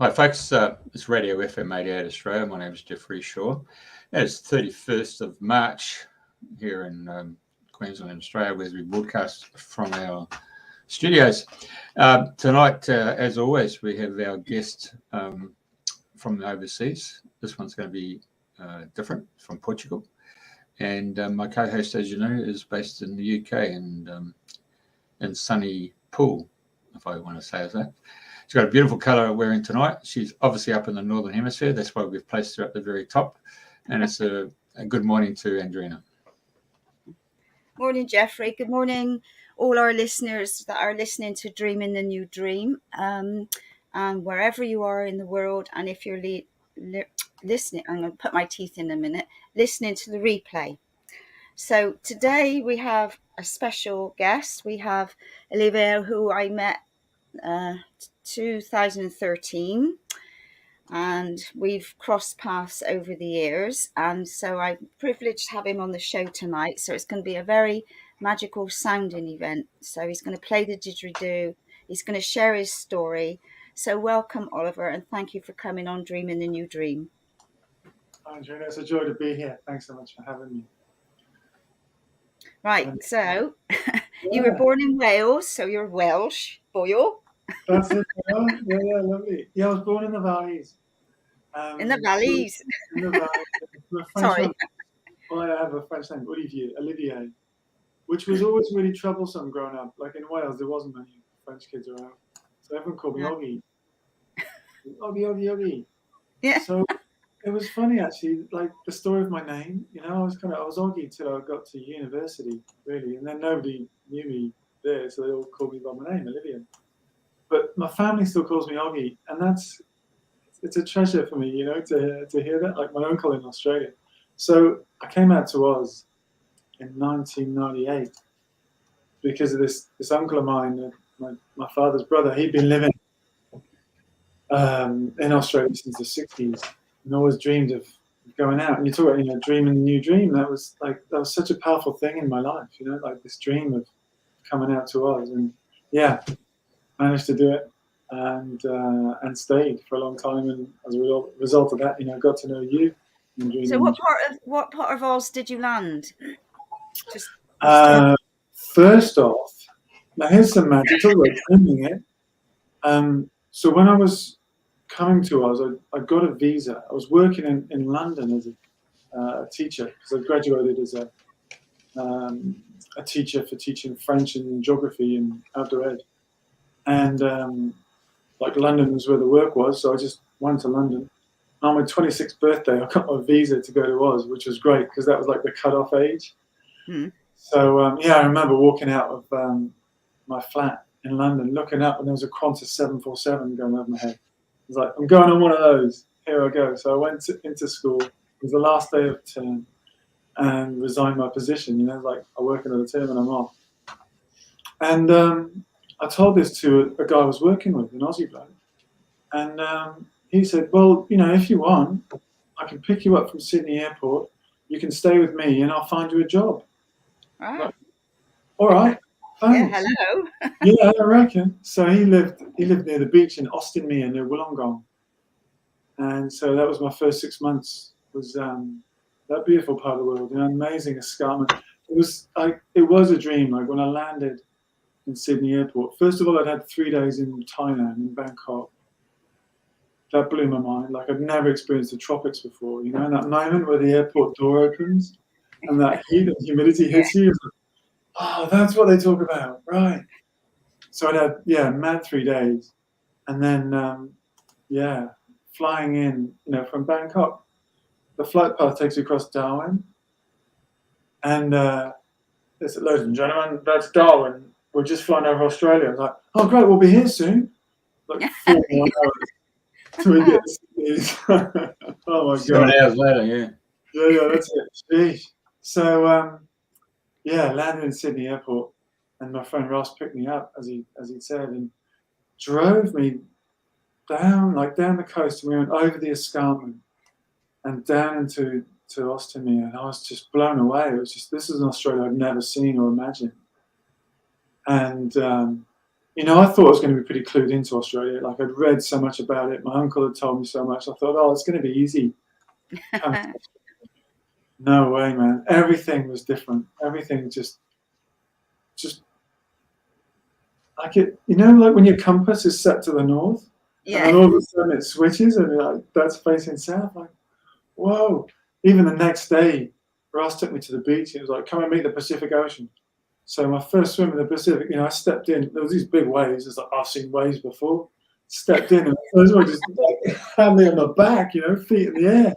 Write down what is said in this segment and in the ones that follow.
Hi, folks. It's radiofm 88 Australia. My name is Jeffreyshaw. It's 31st of March here in Queensland, Australia, where we broadcast from our studios. Tonight, as always, we have our guest from the overseas. This one's going to be different, from Portugal. And my co-host, as you know, is based in the UK and in sunny Poole, if I want to say that. She's got a beautiful colour wearing tonight. She's obviously up in the Northern Hemisphere. That's why we've placed her at the very top. And it's a good morning to Andrena. Morning, Jeffrey. Good morning, all our listeners that are listening to Dreaming the New Dream. And wherever you are in the world, and if you're listening, I'm going to put my teeth in a minute, listening to the replay. So today we have a special guest. We have Olivier, who I met 2013, and we've crossed paths over the years, and so I'm privileged to have him on the show tonight. So it's going to be a very magical sounding event. So he's going to play the didgeridoo, he's going to share his story. So welcome, Oliver, and thank you for coming on Dreaming the New Dream. Andrena, it's a joy to be here. Thanks so much for having me. Right, so you were born in Wales, so you're Welsh, boyo. That's it. Yeah, lovely. Yeah, I was born in the valleys. In the valleys. In the valleys. Sorry. Well, I have a French name, Olivier, which was always really troublesome growing up. Like in Wales, there wasn't many French kids around, so everyone called me Oggy. Oggy. Yeah. So it was funny actually, like the story of my name. You know, I was Oggy till I got to university, really, and then nobody knew me there, so they all called me by my name, Olivier. But my family still calls me Oggy, and it's a treasure for me, you know, to hear that, like my uncle in Australia. So I came out to Oz in 1998 because of this uncle of mine, my father's brother. He'd been living in Australia since the 60s and always dreamed of going out. And you talk about, you know, dreaming a new dream. That was such a powerful thing in my life, you know, like this dream of coming out to Oz. And yeah, managed to do it. And stayed for a long time, and as a result of that, you know, got to know you. So, what part of Oz did you land? First off, now here's some magic. Talk about dreaming it. So when I was coming to Oz, I got a visa. I was working in London as a teacher because I graduated as a teacher for teaching French and geography and outdoor ed, and like London was where the work was, so I just went to London. On my 26th birthday, I got my visa to go to Oz, which was great because that was like the cut-off age. Mm. So yeah, I remember walking out of my flat in London, looking up, and there was a Qantas 747 going over my head. I was like, I'm going on one of those. Here I go. So I went into school. It was the last day of term, and resigned my position. You know, like I work another term and I'm off. And I told this to a guy I was working with, an Aussie bloke, and he said, well, you know, if you want, I can pick you up from Sydney Airport, you can stay with me and I'll find you a job. Wow. Like, all right, thanks. Yeah, hello. Yeah, I reckon. So he lived near the beach in Austinmere near Wollongong. And so that was my first 6 months, was that beautiful part of the world, you know, amazing escarpment. It was a dream. Like when I landed in Sydney Airport. First of all, I'd had 3 days in Thailand, in Bangkok. That blew my mind. Like I'd never experienced the tropics before, you know, and that moment where the airport door opens and that heat and humidity hits you, like, oh, that's what they talk about, right? So I'd had, mad 3 days. And then, flying in, you know, from Bangkok, the flight path takes you across Darwin. And ladies and gentlemen, that's Darwin. We're just flying over Australia. I was like, oh, great, we'll be here soon. Like 4 more hours till we get to Sydney. Oh, my God. 7 hours later, yeah. Yeah, that's it. Jeez. So, landed in Sydney Airport, and my friend Ross picked me up, as he said, and drove me down the coast, and we went over the escarpment and down into Austinmere, and I was just blown away. It was just, this is an Australia I'd never seen or imagined. And, I thought I was going to be pretty clued into Australia. Like, I'd read so much about it. My uncle had told me so much. I thought, oh, it's going to be easy. No way, man. Everything was different. Everything just like it. Like when your compass is set to the north, and then all of a sudden it switches, and you're like, that's facing south. Like, whoa. Even the next day, Ross took me to the beach. He was like, come and meet the Pacific Ocean. So my first swim in the Pacific, I stepped in. There was these big waves. It's like, I've seen waves before. Stepped in, and those were just like, had me on my back, feet in the air.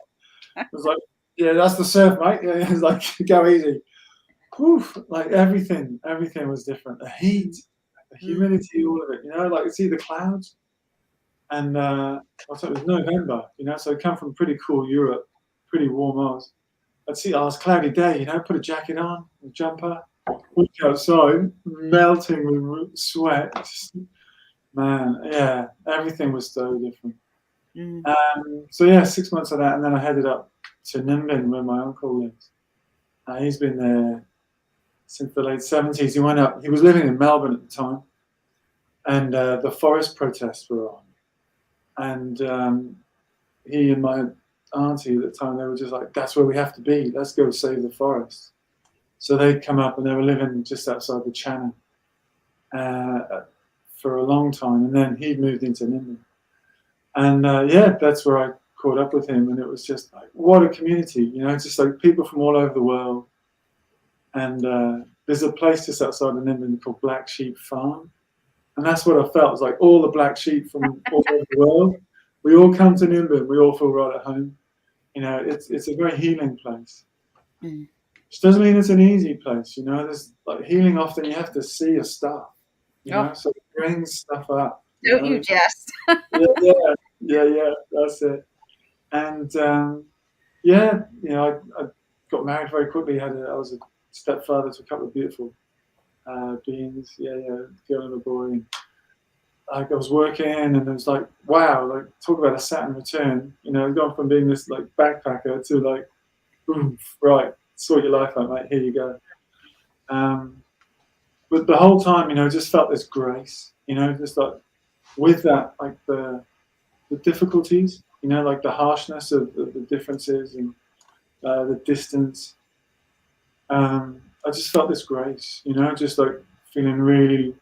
I was like, yeah, that's the surf, mate. Yeah, it's like, go easy. Oof, like everything was different. The heat, the humidity, all of it. Like, see the clouds. And I thought it was November, so I come from pretty cool Europe, pretty warm Oz. I'd see, it's a cloudy day, put a jacket on, a jumper, walk outside, melting with sweat. Man, yeah, everything was so different. So yeah, 6 months of that, and then I headed up to Nimbin where my uncle lives. He's been there since the late 70s. He went up. He was living in Melbourne at the time, and the forest protests were on. And he and my auntie at the time, they were just like, that's where we have to be. Let's go save the forest. So they'd come up, and they were living just outside the Channel for a long time. And then he moved into Nimbin. And yeah, that's where I caught up with him. And it was just like, what a community, just like people from all over the world. And there's a place just outside of Nimbin called Black Sheep Farm. And that's what I felt. It was like all the black sheep from all over the world. We all come to Nimbin. We all feel right at home. It's a very healing place. Which doesn't mean it's an easy place. There's like healing. Often you have to see your stuff. So it brings stuff up. Don't you, Jess? yeah. That's it. And yeah, I got married very quickly. I was a stepfather to a couple of beautiful beings. Yeah, girl and a boy. And I was working, and it was like, wow, like talk about a Saturn return. Gone from being this like backpacker to like, boom, right, sort your life out, mate. Here you go. But the whole time, just felt this grace. Just like with that, like the difficulties. Like the harshness of the differences and the distance. I just felt this grace, just like feeling really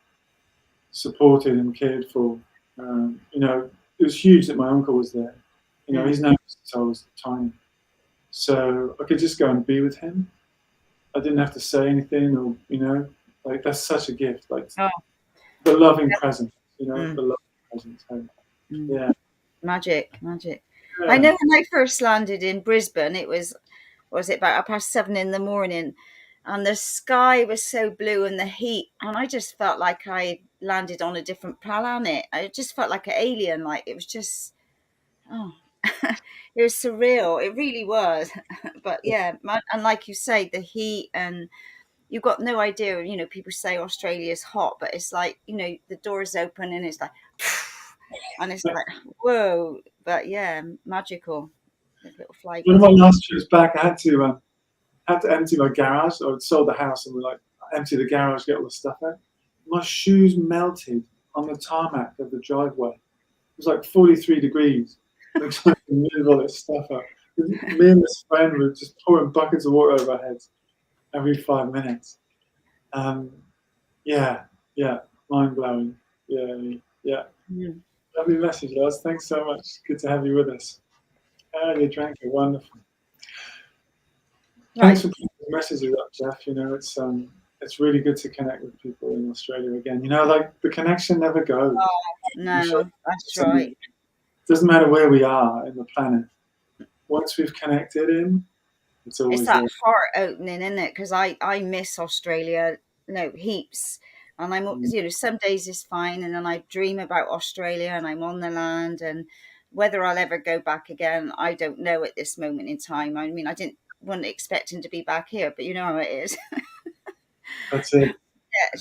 supported and cared for. It was huge that my uncle was there. He's known since I was tiny. So I could just go and be with him. I didn't have to say anything or, like that's such a gift. Like the loving presence, the loving presence. Yeah. Magic. Yeah. I know when I first landed in Brisbane, it was about 7:30 in the morning, and the sky was so blue and the heat, and I just felt like I landed on a different planet. I just felt like an alien. Like it was just, it was surreal. It really was. But yeah, and like you say, the heat, and you've got no idea. People say Australia's hot, but it's like the doors open and it's like, and it's like whoa. But yeah, magical. Little flight. One of my last trips back, I had to empty my garage. I had sold the house, and we empty the garage, get all the stuff out. My shoes melted on the tarmac of the driveway. It was like 43 degrees. Looks like to move all this stuff out. Me and this friend were just pouring buckets of water over our heads every 5 minutes. Yeah, mind blowing. Yeah. Lovely message, Lars. Thanks so much. Good to have you with us. You drank it. Wonderful. Right. Thanks for putting the messages up, Jeff. It's really good to connect with people in Australia again. Like the connection never goes. Oh, no, that's right. It doesn't matter where we are in the planet. Once we've connected it's always that there. heart opening, isn't it? Because I miss Australia, heaps. And I'm, some days is fine, and then I dream about Australia, and I'm on the land, and whether I'll ever go back again, I don't know at this moment in time. I mean, wasn't expecting to be back here, but you know how it is. That's it.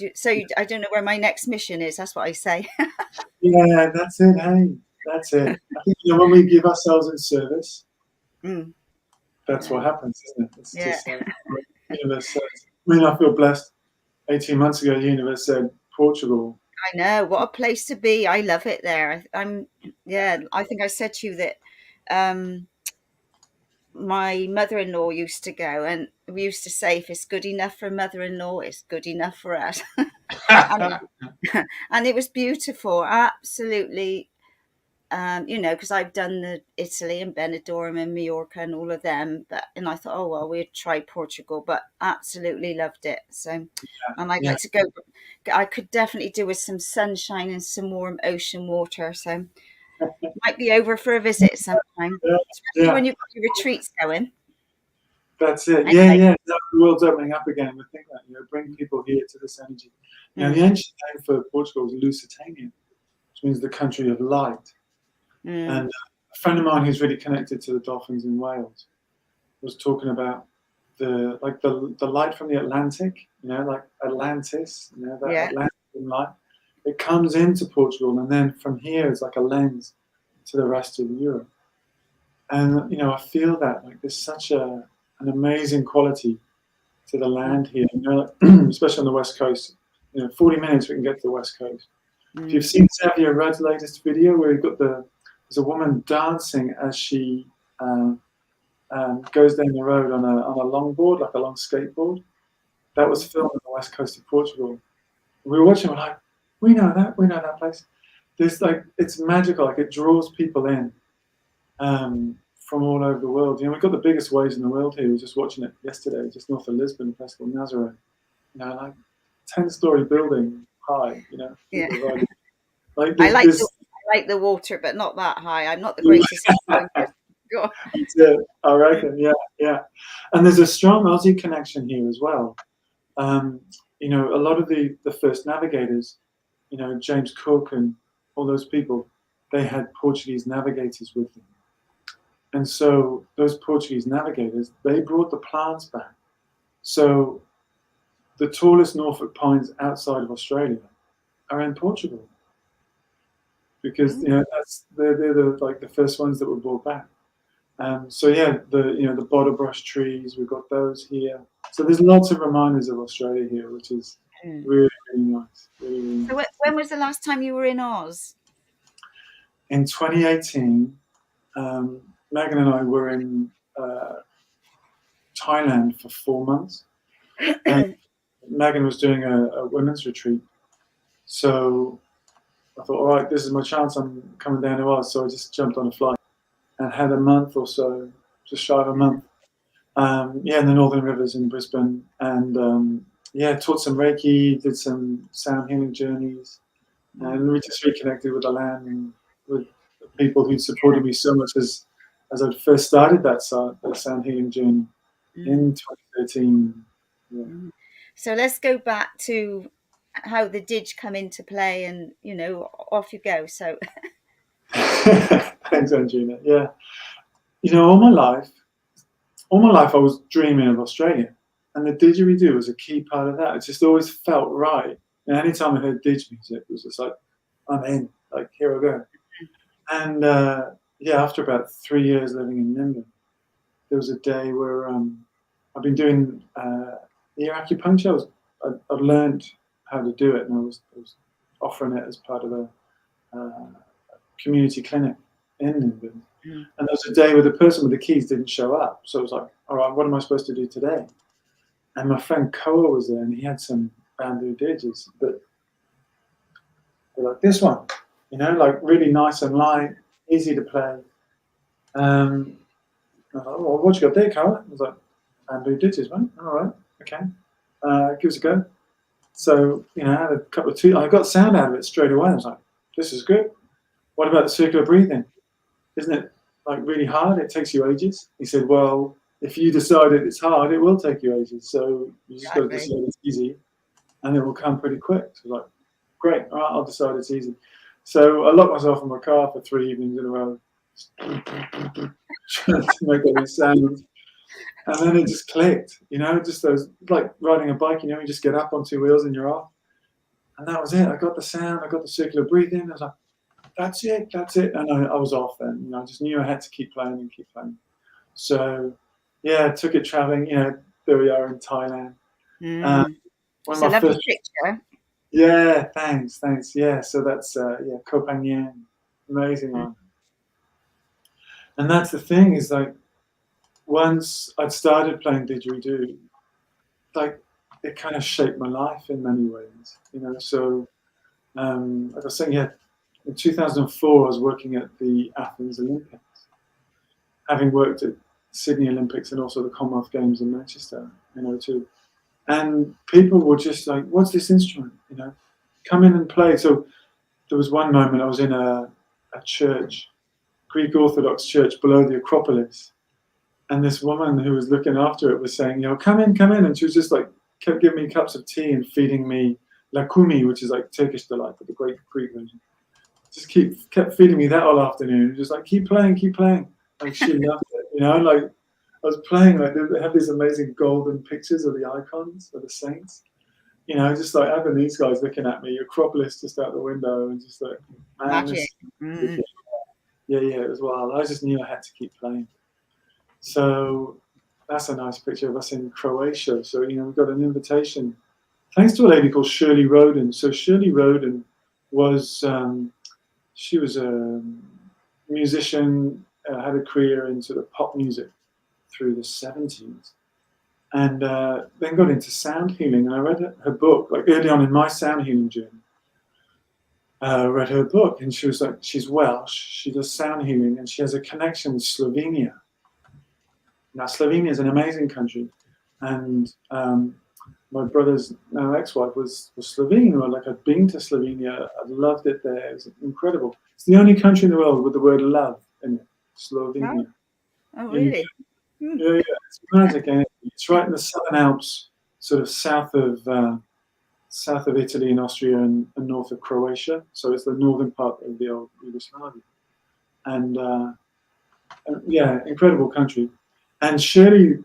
Yeah, so I don't know where my next mission is. That's what I say. Yeah, that's it. Hey, that's it. I think when we give ourselves in service, that's what happens, isn't it? It's just the universe says. I feel blessed. 18 months ago, the universe said, Portugal, I know, what a place to be. I love it there. I think I said to you that um, my mother-in-law used to go, and we used to say, if it's good enough for mother-in-law, it's good enough for us. and, and it was beautiful, absolutely. Because I've done the Italy and Benidorm and Mallorca and all of them, and I thought, oh well, we'd try Portugal, but absolutely loved it. So, and I'd Yeah. like to go. I could definitely do with some sunshine and some warm ocean water. So, might be over for a visit sometime, Yeah. especially Yeah. when you've got your retreats going. That's it. I Yeah, like- yeah. The world's opening up again. We think that, bring people here to this energy. The ancient name for Portugal is Lusitania, which means the country of light. And a friend of mine who's really connected to the dolphins in Wales was talking about the light from the Atlantic, like Atlantis, that Yeah. Atlantic light. It comes into Portugal, and then from here it's like a lens to the rest of Europe. And I feel that like there's such an amazing quality to the land here, especially on the West Coast. 40 minutes we can get to the West Coast. If you've seen Xavier Rudd's latest video where there's a woman dancing as she goes down the road on a longboard, like a long skateboard. That was filmed on the West Coast of Portugal. We were watching, we're like, we know that place. It's magical, like it draws people in from all over the world. We've got the biggest waves in the world here. We were just watching it yesterday, just north of Lisbon, a place called Nazaré. Like 10-story building high, Yeah. Like I like the water, but not that high. I'm not the greatest. That's it, I reckon. Yeah. And there's a strong Aussie connection here as well. A lot of the first navigators, James Cook and all those people, they had Portuguese navigators with them. And so those Portuguese navigators, they brought the plants back. So the tallest Norfolk pines outside of Australia are in Portugal, because they're the first ones that were brought back. The bottle brush trees, we've got those here. So there's lots of reminders of Australia here, which is really, really nice. Really, really So nice. when was the last time you were in Oz? In 2018, Megan and I were in Thailand for 4 months. And Megan was doing a women's retreat. So I thought, all right, this is my chance. I'm coming down to Oz. So I just jumped on a flight and had a month or so, just shy of a month. In the Northern Rivers in Brisbane. And taught some Reiki, did some sound healing journeys. And we just reconnected with the land and with the people who supported me so much as I first started that sound healing journey in 2013. Yeah. So let's go back to how the Didge come into play, and off you go. So Thanks, Andrena. Yeah, all my life I was dreaming of Australia, and the didgeridoo was a key part of that. It just always felt right. And anytime I heard Didge music, it was just like, I'm in. Like, here I go. And after about 3 years living in London, there was a day where I've been doing ear acupuncture. I've learned how to do it, and I was offering it as part of a community clinic in London. And there was a day where the person with the keys didn't show up. So I was like, all right, what am I supposed to do today? And my friend Koa was there, and he had some bamboo didges, but they're like this one, like really nice and light, easy to play. I was like, oh, what you got there, Koa? I was like, bamboo didges, man. All right, okay. Give us a go. So, I had a couple of two. I got sound out of it straight away. I was like, this is good. What about the circular breathing? Isn't it like really hard? It takes you ages. He said, well, if you decide it's hard, it will take you ages. So you just got to decide it's easy, and it will come pretty quick. So I was like, great, all right, I'll decide it's easy. So I locked myself in my car for 3 evenings in a row, trying to make all these sounds. And then it just clicked, just those, like riding a bike, you just get up on 2 wheels and you're off. And that was it. I got the sound, I got the circular breathing. I was like, that's it. And I was off then. I just knew I had to keep playing. So, took it traveling. There we are in Thailand. So lovely picture. Yeah, thanks. Yeah, so that's Copenhagen, amazing one. And that's the thing is like once I'd started playing didgeridoo, like it kind of shaped my life in many ways, you know. So like I was saying, yeah, in 2004 I was working at the Athens Olympics, having worked at Sydney Olympics and also the Commonwealth Games in Manchester, you know, too. And people were just like, "What's this instrument? You know, come in and play." So there was one moment I was in a church, Greek Orthodox church below the Acropolis, and this woman who was looking after it was saying, "You know, come in," and she was just like kept giving me cups of tea and feeding me lakumi, which is like Turkish delight, but the great Greek version. Just kept feeding me that all afternoon. Just like keep playing. Like she loved it, you know. Like I was playing, like they have these amazing golden pictures of the icons of the saints. You know, just like having these guys looking at me, Acropolis just out the window, and just like, man, Magic. yeah, it was wild. I just knew I had to keep playing. So that's a nice picture of us in Croatia. So, you know, we've got an invitation thanks to a lady called Shirley Roden. So Shirley Roden was, she was a musician, had a career in sort of pop music through the 70s. And then got into sound healing. And I read her book, like early on in my sound healing journey. Read her book, and she was like, she's Welsh, she does sound healing, and she has a connection with Slovenia. Now, Slovenia is an amazing country, and my brother's now ex-wife was Slovene. Like I'd been to Slovenia, I loved it there. It was incredible. It's the only country in the world with the word love in it, Slovenia. Oh, really? Yeah, it's magic. And it's right in the Southern Alps, sort of south of Italy and Austria and north of Croatia. So it's the northern part of the old Yugoslavia. And yeah, incredible country. And Shirley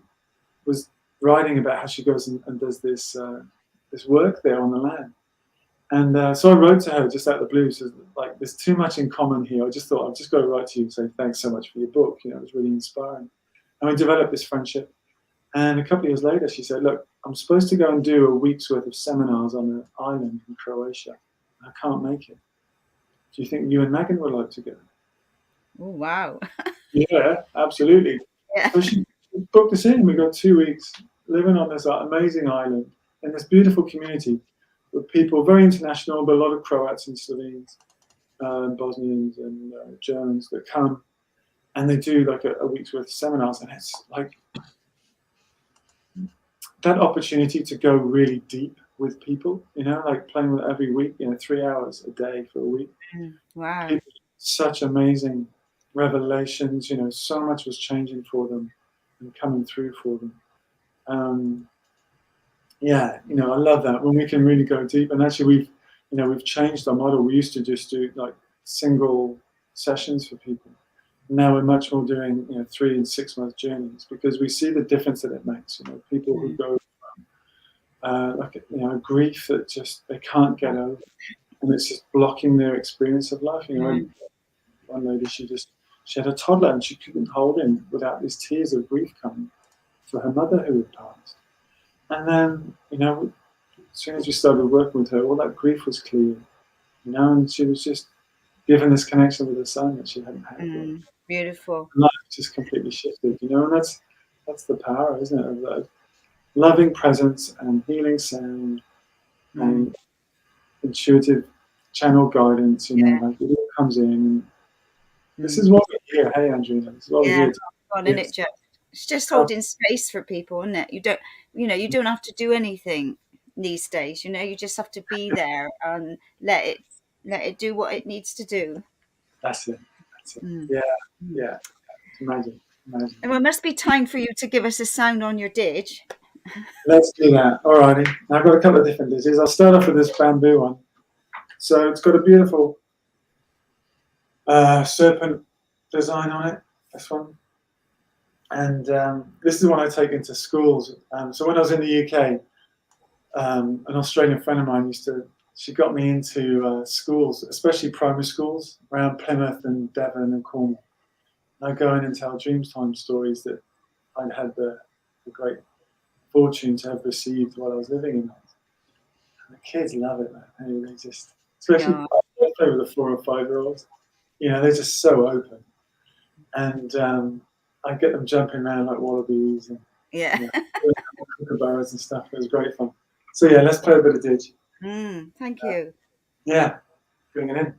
was writing about how she goes and does this work there on the land. And so I wrote to her just out of the blue, says like, there's too much in common here. I just thought I've just got to write to you and say thanks so much for your book. You know, it was really inspiring. And we developed this friendship. And a couple of years later, she said, look, I'm supposed to go and do a week's worth of seminars on an island in Croatia. I can't make it. Do you think you and Megan would like to go? Oh, wow. Yeah, absolutely. Yeah. So she booked us in. We got 2 weeks living on this amazing island in this beautiful community with people, very international, but a lot of Croats and Slovenes, Bosnians and Germans that come. And they do like a week's worth of seminars. And it's like that opportunity to go really deep with people, you know, like playing with every week, you know, 3 hours a day for a week. Wow. People, such amazing revelations, you know, so much was changing for them and coming through for them. Yeah, you know, I love that when we can really go deep. And actually we've changed our model. We used to just do like single sessions for people. Now we're much more doing, you know, 3 and 6 month journeys because we see the difference that it makes. You know, people who go from like you know, grief that just they can't get over, and it's just blocking their experience of life. You know, one lady she had a toddler and she couldn't hold him without these tears of grief coming for her mother who had passed. And then, you know, as soon as we started working with her, all that grief was clear. You know, and she was just given this connection with her son that she hadn't had. Beautiful. Life just completely shifted, you know, and that's the power, isn't it, of that loving presence and healing sound and intuitive channel guidance, you know, like it all comes in. And this is what we're here. Hey, Andrena, this is what we're here to fun, isn't it, Jeff? It's just holding space for people, isn't it? You don't have to do anything these days, you know, you just have to be there and let it do what it needs to do. That's it. Yeah. Imagine. And it must be time for you to give us a sound on your didge. Let's do that. Alrighty. I've got a couple of different didges. I'll start off with this bamboo one. So it's got a beautiful serpent design on it, this one. And this is the one I take into schools. So when I was in the UK, an Australian friend of mine she got me into schools, especially primary schools around Plymouth and Devon and Cornwall. I go in and tell Dreamtime stories that I'd had the great fortune to have received while I was living in The kids love it, man. They just, especially I play with the 4 or 5-year-olds. You know, they're just so open, and I get them jumping around like wallabies and kookaburras and stuff. It was great fun. So yeah, let's play a bit of Didge. Thank you. Yeah, bring it in.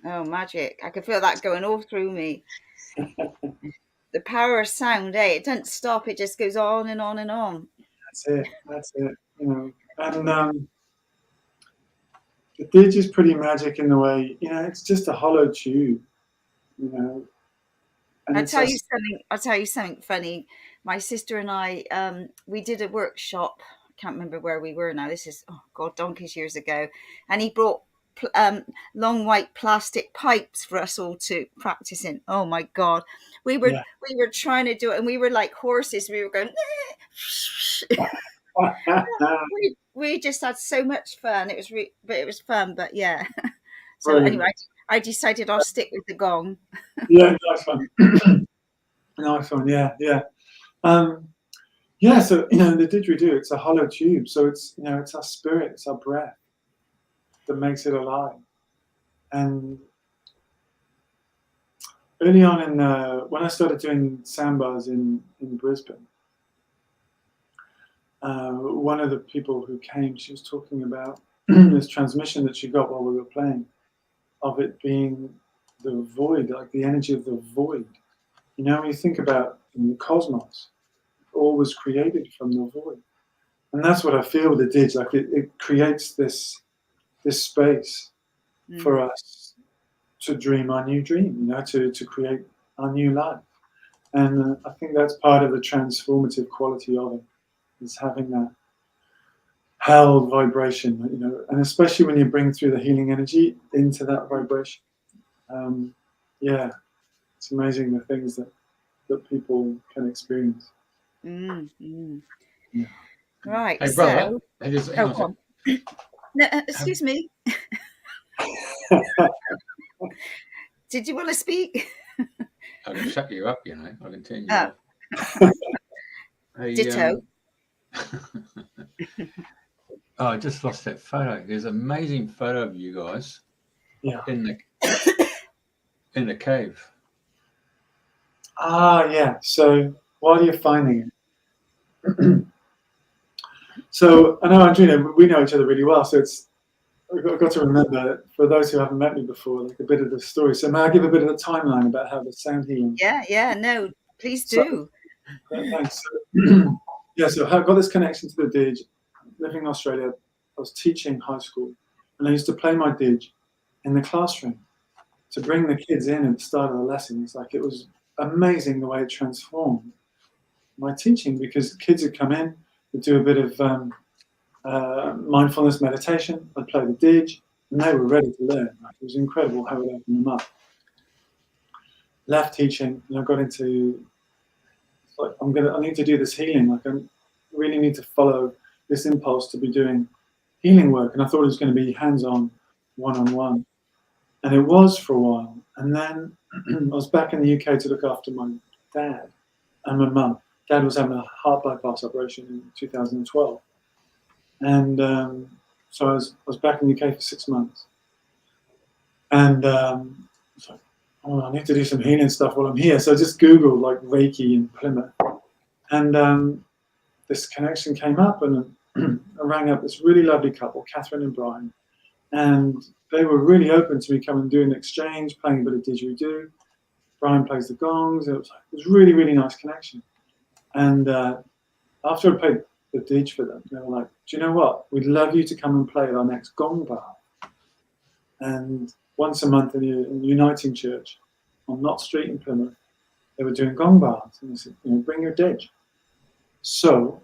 Oh, magic. I can feel that going all through me. The power of sound, it doesn't stop. It just goes on and on and on. That's it. You know, and the Didge is pretty magic in the way, you know, it's just a hollow tube, you know. And I'll tell you something funny. My sister and I, we did a workshop. I can't remember where we were now. This is, oh God, donkeys years ago. And he brought long white plastic pipes for us all to practice in. Oh my God. We were trying to do it, and we were like horses. We were going, we just had so much fun. It was fun, but yeah. So Brilliant. Anyway, I decided I'll stick with the gong. Yeah, nice one. Nice one. Yeah. Yeah, so you know, the didgeridoo, it's a hollow tube, so it's, you know, it's our spirit, it's our breath that makes it alive. And early on in when I started doing sandbars in Brisbane, one of the people who came, she was talking about this transmission that she got while we were playing, of it being the void, like the energy of the void. You know, when you think about in the cosmos, all was created from the void. And that's what I feel with the Didge, like it creates this space for us to dream our new dream, you know, to create our new life. And I think that's part of the transformative quality of it, is having that held vibration, you know, and especially when you bring through the healing energy into that vibration. Yeah, it's amazing the things that people can experience. Yeah. Right. Hey, brother. So, no, excuse me. Did you want to speak? I can shut you up, you know. I can turn you off. Hey, ditto. I just lost that photo. There's an amazing photo of you guys. Yeah. In the cave. Yeah. So while you're finding it, so I know Andrena, we know each other really well. So I've got to remember, for those who haven't met me before, like a bit of the story. So may I give a bit of the timeline about how the sound healing? Yeah. No, please do. Thanks. So I got this connection to the Didge. Living in Australia, I was teaching high school, and I used to play my Didge in the classroom to bring the kids in at the start of the lessons. Like, it was amazing the way it transformed my teaching, because kids would come in, would do a bit of mindfulness meditation, I'd play the Didge, and they were ready to learn. Like, it was incredible how it opened them up. Left teaching, and I got into, like, I need to do this healing. Like, I really need to follow this impulse to be doing healing work. And I thought it was going to be hands-on, one-on-one. And it was for a while. And then I was back in the UK to look after my dad and my mum. Dad was having a heart bypass operation in 2012. And so I was back in the UK for 6 months. And I was like, oh, I need to do some healing stuff while I'm here. So I just Googled like Reiki in Plymouth. And this connection came up, and I rang up this really lovely couple, Catherine and Brian. And they were really open to me coming and doing an exchange, playing a bit of didgeridoo. Brian plays the gongs. It was really, really nice connection. And after I played the didge for them, they were like, do you know what? We'd love you to come and play at our next gong bar. And once a month in the Uniting Church on Knott Street in Plymouth, they were doing gong bars. And they said, bring your didge. So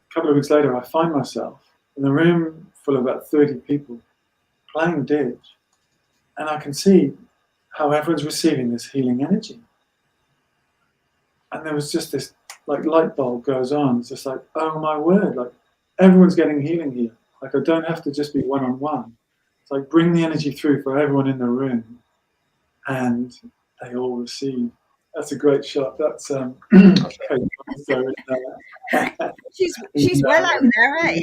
a couple of weeks later, I find myself in a room full of about 30 people playing didge. And I can see how everyone's receiving this healing energy. And there was just this like light bulb goes on. It's just like, oh my word, like everyone's getting healing here. Like I don't have to just be one-on-one. It's like bring the energy through for everyone in the room, and they all receive. That's a great shot. That's she's well out there, eh?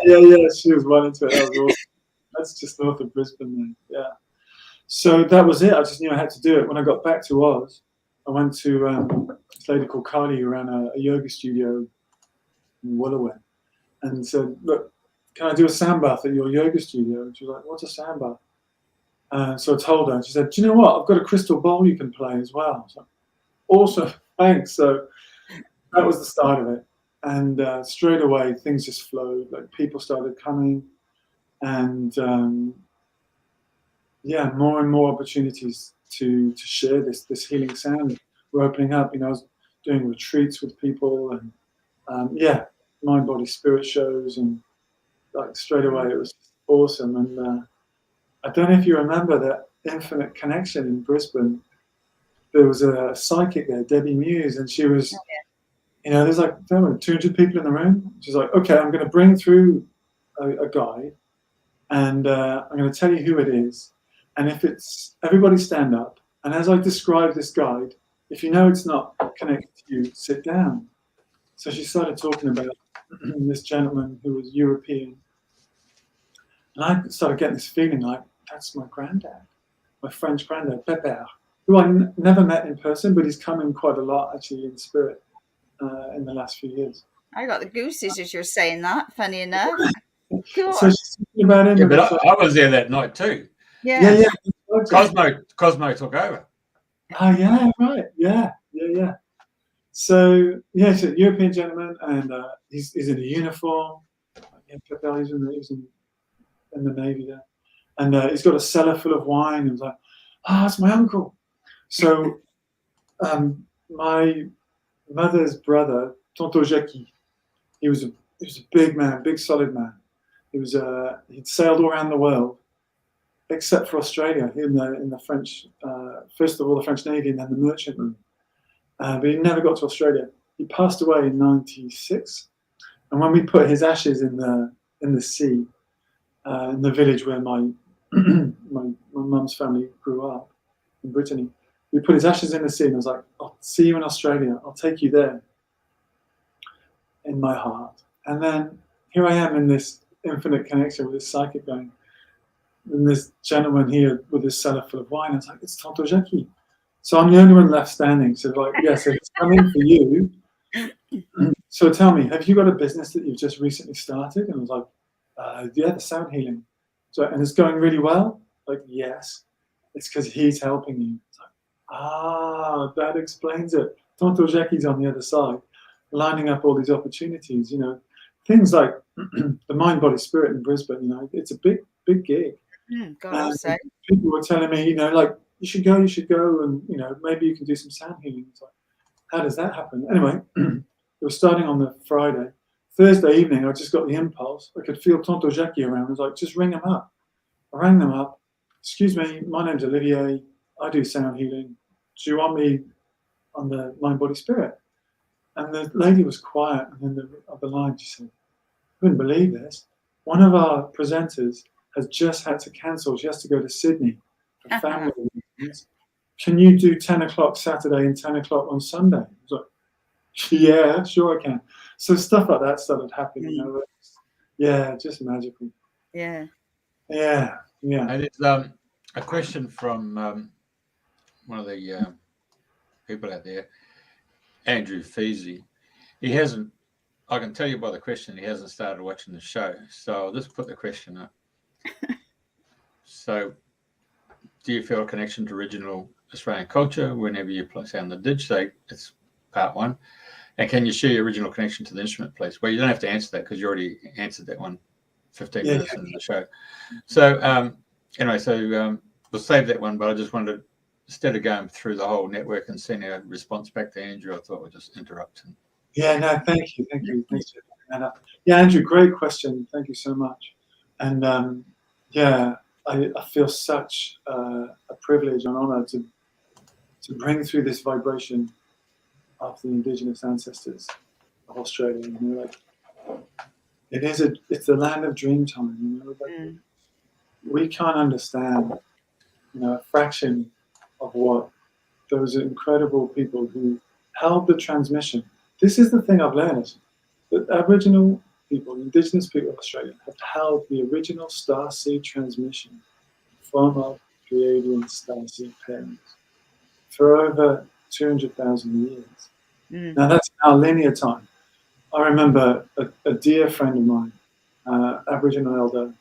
yeah. She was well into it. That was awesome. That's just north of Brisbane, then. Yeah. So that was it. I just knew I had to do it. When I got back to Oz, I went to this lady called Carly who ran a yoga studio in Wooloowin, and said, look, can I do a sand bath at your yoga studio? And she was like, what's a sand bath? So I told her, and she said, do you know what? I've got a crystal bowl you can play as well. I was like, awesome, thanks. So that was the start of it. And straight away, things just flowed. Like people started coming, and more and more opportunities to share this healing sound were opening up. I was doing retreats with people, and mind, body, spirit shows, and like straight away it was awesome. And I don't know if you remember that Infinite Connection in Brisbane. There was a psychic there, Debbie Muse, and she was, there's like 200 people in the room. She's like, okay, I'm going to bring through a guide, and I'm going to tell you who it is. And if it's, everybody stand up. And as I describe this guide, if you know it's not connected to you, sit down. So she started talking about this gentleman who was European. And I started getting this feeling like, that's my granddad, my French granddad, Pepper, who I never met in person, but he's come in quite a lot actually in spirit in the last few years. I got the gooses as you're saying that, funny enough. Cool. So she's talking about him. Yeah, but I was there that night too. Yeah. Cosmo took over. Oh, yeah, right. Yeah. So, he's a European gentleman, and he's in a uniform. Yeah, he's in the Navy there. And he's got a cellar full of wine. And was like, it's my uncle. So, my mother's brother, Tonto Jackie, he was a big man, big solid man. He'd sailed all around the world, except for Australia, in the French, first of all the French Navy, and then the merchant marine. But he never got to Australia. He passed away in '96, and when we put his ashes in the sea, in the village where my mum's family grew up in Brittany, we put his ashes in the sea, and I was like, I'll see you in Australia. I'll take you there. In my heart, and then here I am in this infinite connection with this psychic going. And this gentleman here with his cellar full of wine, I was like, it's Tonto Jackie. So I'm the only one left standing. So like, yes, it's coming for you. So tell me, have you got a business that you've just recently started? And I was like, the sound healing. So, and it's going really well? Like, yes. It's because he's helping you. It's like, that explains it. Tonto Jackie's on the other side, lining up all these opportunities, things like the Mind, Body, Spirit in Brisbane, it's a big gig. People were telling me, like, you should go, and, maybe you can do some sound healing. It's like, how does that happen? Anyway, it was starting on the Friday. Thursday evening, I just got the impulse. I could feel Tonto Jackie around. I was like, just ring them up. I rang them up. Excuse me, my name's Olivier. I do sound healing. Do you want me on the Mind, Body, Spirit? And the lady was quiet, and then the line, she said, I couldn't believe this. One of our presenters has just had to cancel. She has to go to Sydney for family reasons. Can you do 10 o'clock Saturday and 10 o'clock on Sunday? I was like, yeah, sure I can. So stuff like that started happening. You know, yeah, just magical. Yeah. Yeah, yeah. And it's a question from one of the people out there, Andrew Feasy. He hasn't, I can tell you by the question, he hasn't started watching the show. So I'll just put the question up. So, do you feel a connection to original Australian culture whenever you play sound the didge? So it's part one. And can you share your original connection to the instrument, please? Well, you don't have to answer that because you already answered that one 15 minutes into the show. So anyway, so we'll save that one, but I just wanted to, instead of going through the whole network and sending a response back to Andrew, I thought we'd just interrupt. Yeah, no, thank you. Thanks for bringing that up. Yeah, Andrew, great question. Thank you so much. And yeah, I feel such a privilege and honor to bring through this vibration of the indigenous ancestors of Australia. You know, like it's the land of dream time. You know, like we can't understand, you know, a fraction of what those incredible people who held the transmission. This is the thing I've learned, that Aboriginal people, indigenous people of Australia, have held the original starseed transmission from our Pleiadian starseed parents for over 200,000 years. Now that's our linear time. I remember a dear friend of mine, Aboriginal elder,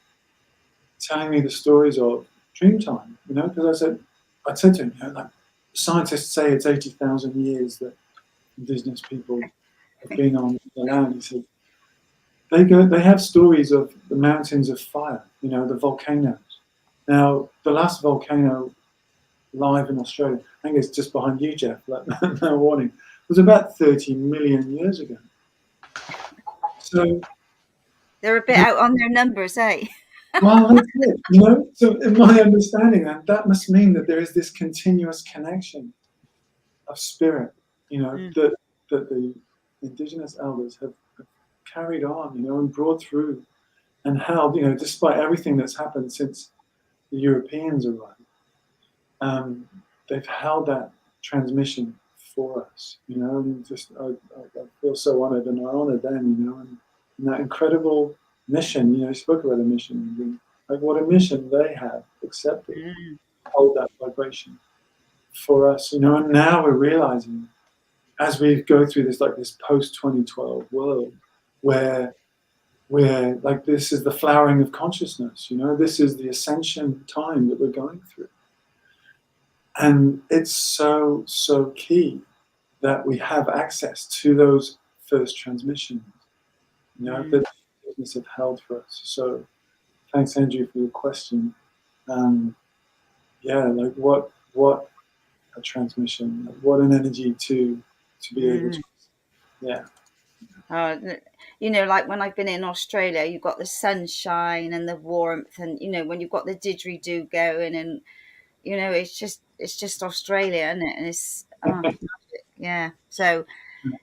telling me the stories of Dreamtime, you know, because I said to him, you know, like scientists say it's 80,000 years that indigenous people have been on the land. He said they have stories of the mountains of fire, you know, the volcanoes. Now the last volcano live in Australia, I think it's just behind you, Jeff, like, no warning, was about 30 million years ago. So they're a bit out on their numbers, eh? Well, that's it, you know. So in my understanding, that must mean that there is this continuous connection of spirit, you know, that the indigenous elders have carried on, you know, and brought through and held, you know, despite everything that's happened since the Europeans arrived. They've held that transmission for us, you know, and just I feel so honored, and I honor them, you know, and that incredible mission, you know, you spoke about a mission, like what a mission they have accepted, hold that vibration for us, you know, and now we're realizing as we go through this, like this post-2012 world where we're like, this is the flowering of consciousness, you know, this is the ascension time that we're going through. And it's so, so key that we have access to those first transmissions, you know, that business have held for us. So thanks, Andrew, for your question. Yeah, like what a transmission, like what an energy to be able to, yeah. You know, like when I've been in Australia, you've got the sunshine and the warmth, and you know, when you've got the didgeridoo going, and you know, it's just Australia, isn't it? And it's yeah. So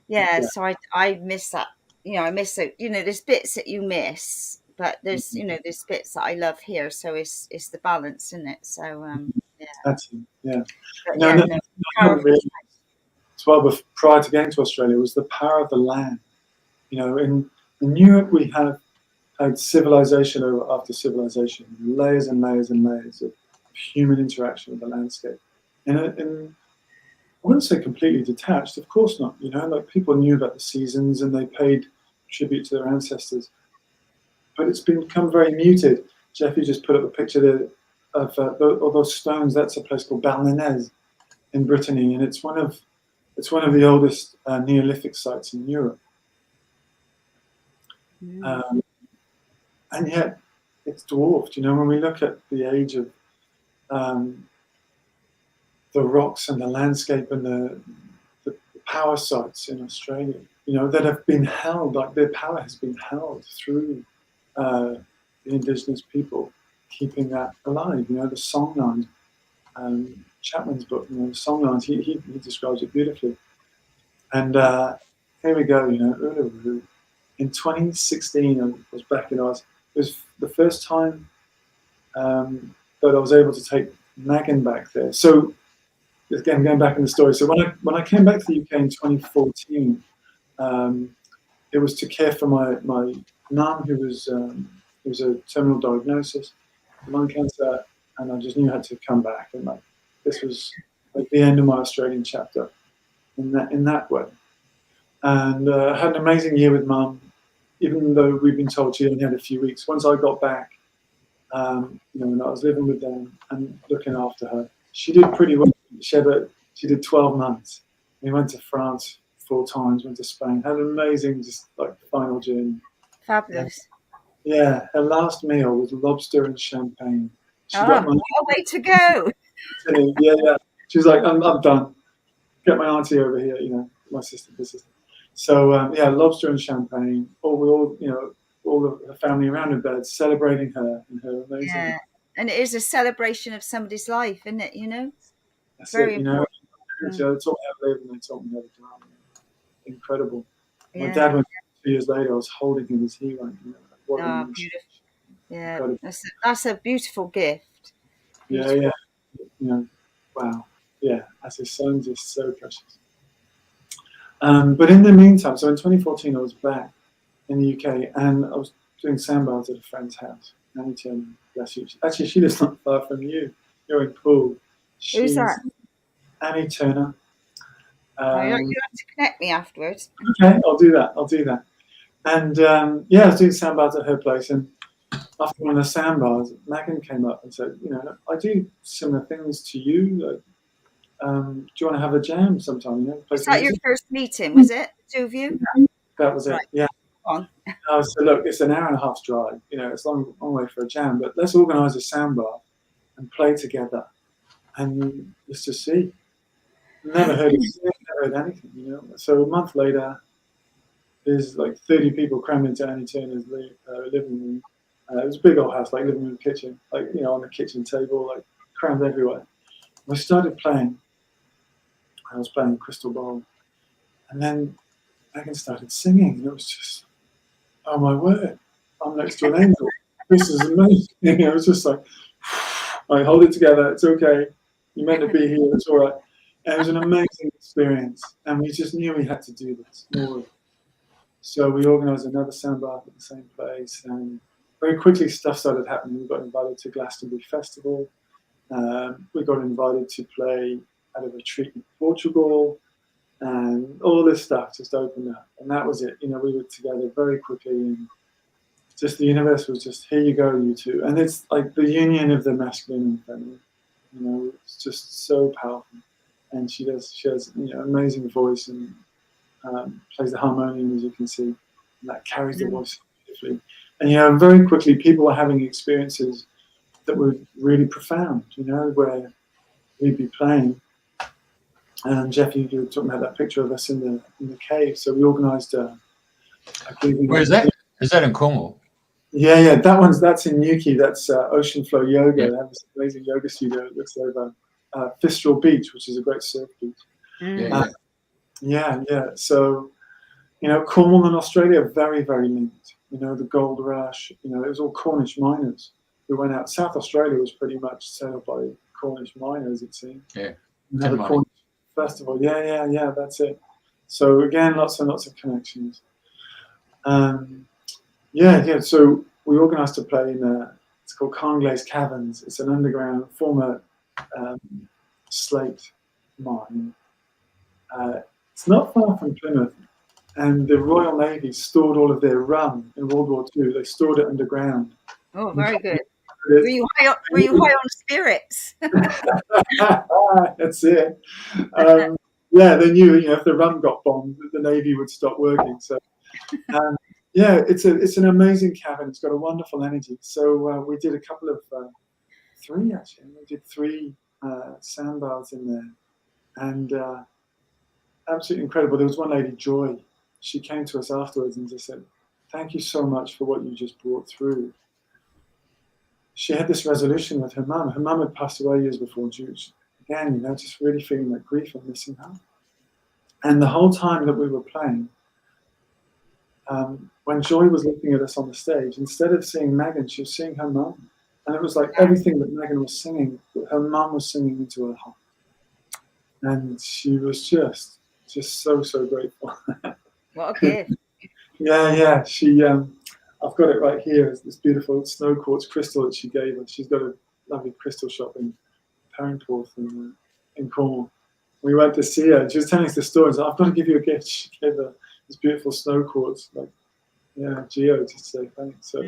yeah, so I miss that. You know, I miss it. You know, there's bits that you miss, but there's you know, there's bits that I love here. So it's the balance, isn't it? So yeah. That's it. Yeah. But, No, yeah, as well, but prior to getting to Australia, was the power of the land. You know, in Europe, we have had civilization after civilization, layers and layers and layers of human interaction with the landscape. And I wouldn't say completely detached, of course not. You know, like people knew about the seasons and they paid tribute to their ancestors. But it's become very muted. Jeffy just put up a picture there of all those stones. That's a place called Balnanez in Brittany, and it's one of the oldest Neolithic sites in Europe. And yet it's dwarfed. You know, when we look at the age of the rocks and the landscape and the power sites in Australia, you know, that have been held, like their power has been held through the indigenous people, keeping that alive. You know, the songlines, Chapman's book, you know, the songlines, he describes it beautifully. And here we go, you know, Uluru. In 2016, I was back in Oz. It was the first time that I was able to take Megan back there. So again, going back in the story. So when I came back to the UK in 2014, it was to care for my mum, who was it was a terminal diagnosis, lung cancer, and I just knew I had to come back, and like this was like the end of my Australian chapter in that way. And I had an amazing year with mum, even though we'd been told she only had a few weeks. Once I got back, and I was living with them and looking after her, she did pretty well. She did 12 months. We went to France 4 times, went to Spain, had an amazing, just like final journey. Fabulous. Yeah, her last meal was lobster and champagne. What a way to go! Yeah. She was like, I'm done. Get my auntie over here, my sister. So lobster and champagne. All of her family around her bed celebrating her and her amazing. Yeah, and it is a celebration of somebody's life, isn't it? That's very it. important. They taught me how to live, and they taught me how to drown. Incredible. Yeah. My dad went 2 years later. I was holding him as he went. Beautiful. Yeah, that's a beautiful gift. Beautiful. Yeah. Wow. Yeah, as his son's just so precious. But in the meantime, so in 2014, I was back in the UK, and I was doing sandbars at a friend's house. Annie Turner, bless you. Actually, she lives not far from you. You're in Poole. Who's that? Annie Turner. You have to connect me afterwards. Okay, I'll do that. And I was doing sandbars at her place, and after one of the sandbars, Megan came up and said, I do similar things to you. Like, do you want to have a jam sometime? Was that your first meeting? Was it, the 2 of you? That was it. Right. Yeah. On. I said, look, it's an hour and a half drive. It's a long way for a jam, but let's organise a sandbar and play together, and let's just see. Never heard anything. So a month later, there's like 30 people crammed into Annie Turner's living room. It was a big old house, like living room, kitchen, like on the kitchen table, like crammed everywhere. We started playing. I was playing Crystal Ball, and then Megan started singing, and it was just, oh my word, I'm next to an angel. This is amazing. It was just like, hold it together. It's okay. You're meant to be here. It's all right. And it was an amazing experience, and we just knew we had to do this more. So we organised another sandbar at the same place, and very quickly stuff started happening. We got invited to Glastonbury Festival. We got invited to play at a retreat in Portugal, and all this stuff just opened up. And that was it. We were together very quickly, and just the universe was just, here you go, you two. And it's like the union of the masculine and feminine. It's just so powerful. And she has amazing voice, and plays the harmonium, as you can see, and that carries the voice beautifully. And very quickly people were having experiences that were really profound, where we'd be playing, and Jeff, you were talking about that picture of us in the cave. So we organised a Where is that? Is that in Cornwall? Yeah, that's in Newquay. That's Ocean Flow Yoga. They have this amazing yoga studio that looks over Fistral Beach, which is a great surf beach. Yeah. So, Cornwall and Australia are very, very linked. The gold rush. It was all Cornish miners who went out. South Australia was pretty much set up by Cornish miners, it seemed. Yeah. Another Cornish festival. Yeah. That's it. So again, lots and lots of connections. So we organised to play in it's called Carnglaze Caverns. It's an underground former slate mine. It's not far from Plymouth, and the Royal Navy stored all of their rum in World War II. They stored it underground. Oh, very good. Were you high on spirits? That's it. They knew if the rum got bombed, the Navy would stop working. So. It's an amazing cavern. It's got a wonderful energy. So we did a couple of 3 actually. We did 3 sandbars in there, and absolutely incredible. There was one lady, Joy. She came to us afterwards and just said, "Thank you so much for what you just brought through." She had this resolution with her mum. Her mum had passed away years before, and she was, again, just really feeling that grief and missing her. And the whole time that we were playing, when Joy was looking at us on the stage, instead of seeing Megan, she was seeing her mum. And it was like everything that Megan was singing, her mum was singing into her heart. And she was just so grateful. What a gift. Yeah. She, I've got it right here. It's this beautiful snow quartz crystal that she gave us. She's got a lovely crystal shop in Perranporth in Cornwall. We went to see her, and she was telling us the story. So I've got to give you a gift. She gave her this beautiful snow quartz, geo, to say thanks. So,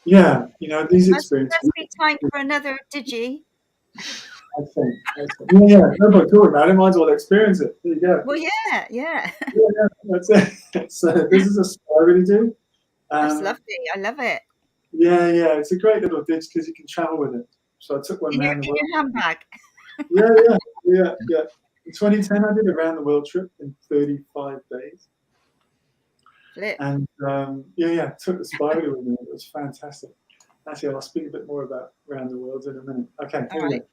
these experiences. Must be time for another digi. I think. Yeah, no point talking about it. Might as well experience it. There you go. Well, yeah. Yeah, that's it. So this is a style I really do. That's lovely. I love it. Yeah. It's a great little ditch because you can travel with it. So I took one around the world. In your handbag. Yeah. In 2010, I did a round the world trip in 35 days. Flip. And took the spider with me. It was fantastic. Actually, I'll speak a bit more about round the world in a minute. Okay, here we go.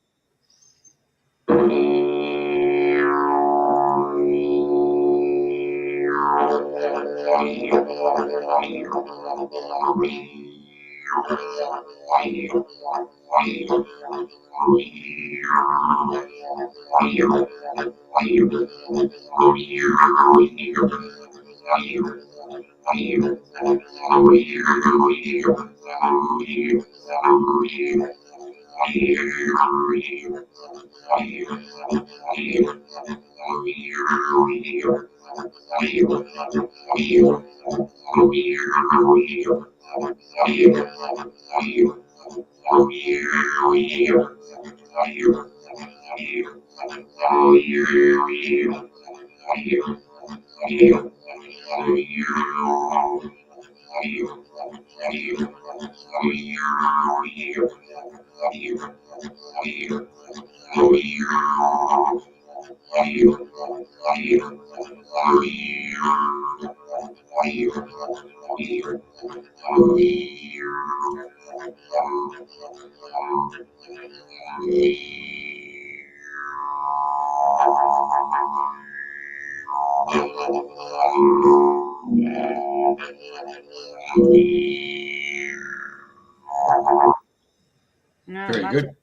Very good.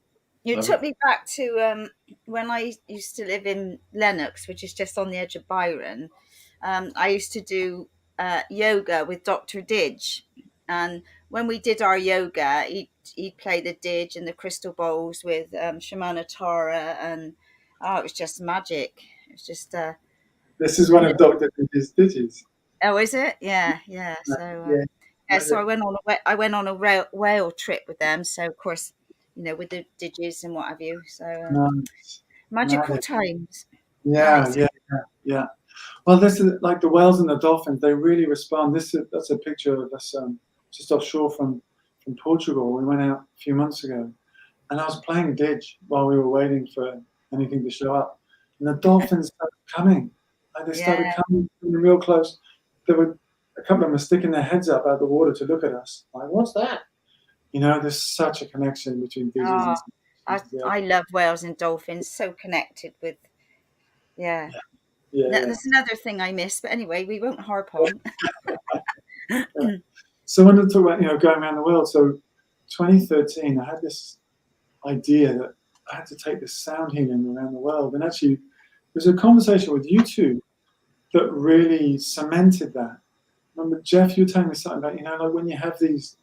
You took me back to when I used to live in Lennox, which is just on the edge of Byron. I used to do yoga with Dr. Didge, and when we did our yoga, he'd play the didge and the crystal bowls with Shamana Tara, and it was just magic. It was just. This is one of Dr. Didge's ditches. Oh, is it? Yeah. So. So I went on a whale trip with them. So of course, with the didges and what have you. So magical times. Yeah. Well, this is like the whales and the dolphins. They really respond. That's a picture of us just offshore from Portugal. We went out a few months ago, and I was playing didge while we were waiting for anything to show up, and the dolphins started coming. They started coming real close. A couple of them were sticking their heads up out of the water to look at us. Like, what's that? There's such a connection between didges and I love whales and dolphins. So connected with, There's another thing I miss, but anyway, we won't harp on. So when I talk about going around the world, so 2013, I had this idea that I had to take this sound healing around the world, and actually, there was a conversation with you two that really cemented that. Remember, Jeff, you were telling me something about, like when you have these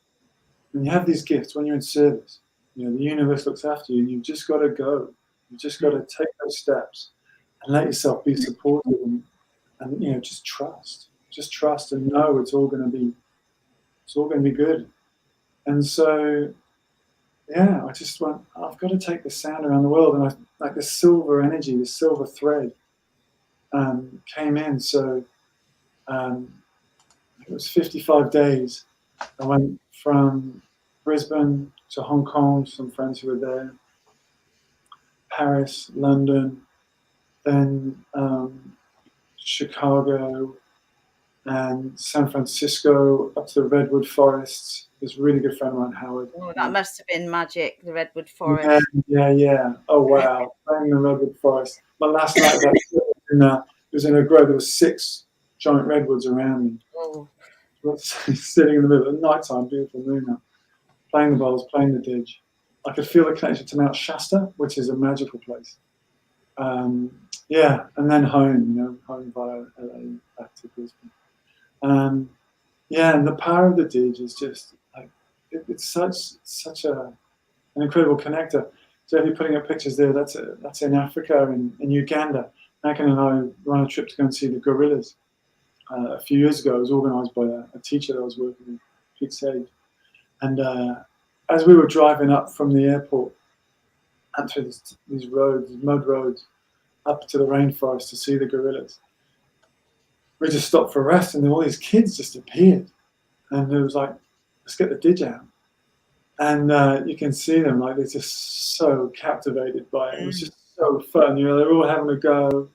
gifts, when you're in service, the universe looks after you, and you've just got to go. You've just got to take those steps and let yourself be supported, and just trust and know it's all going to be good. And so, I just went, I've got to take this sound around the world, and like this silver energy, this silver thread came in. So. It was 55 days. I went from Brisbane to Hong Kong, some friends who were there, Paris, London, then Chicago and San Francisco, up to the Redwood Forests. This really good friend of mine, Howard. Oh, that must have been magic, the Redwood Forest. Yeah. Oh, wow. Playing the Redwood Forest. My last night, it was in a grove. There were 6 giant redwoods around me. Oh. Sitting in the middle of nighttime, beautiful moon out, playing the bowls, playing the didge. I could feel the connection to Mount Shasta, which is a magical place. Yeah, and then home, home via LA back to Brisbane. Yeah, and the power of the didge is just like it's such an incredible connector. So if you're putting up pictures there, that's in Africa, in Uganda. Mackin and I were on a trip to go and see the gorillas. A few years ago, it was organised by a teacher that I was working with, Pete Sage. And as we were driving up from the airport and through these roads, mud roads, up to the rainforest to see the gorillas, we just stopped for a rest, and then all these kids just appeared. And it was like, let's get the didge out. And you can see them, like, they're just so captivated by it. It was just so fun. They're all having a go.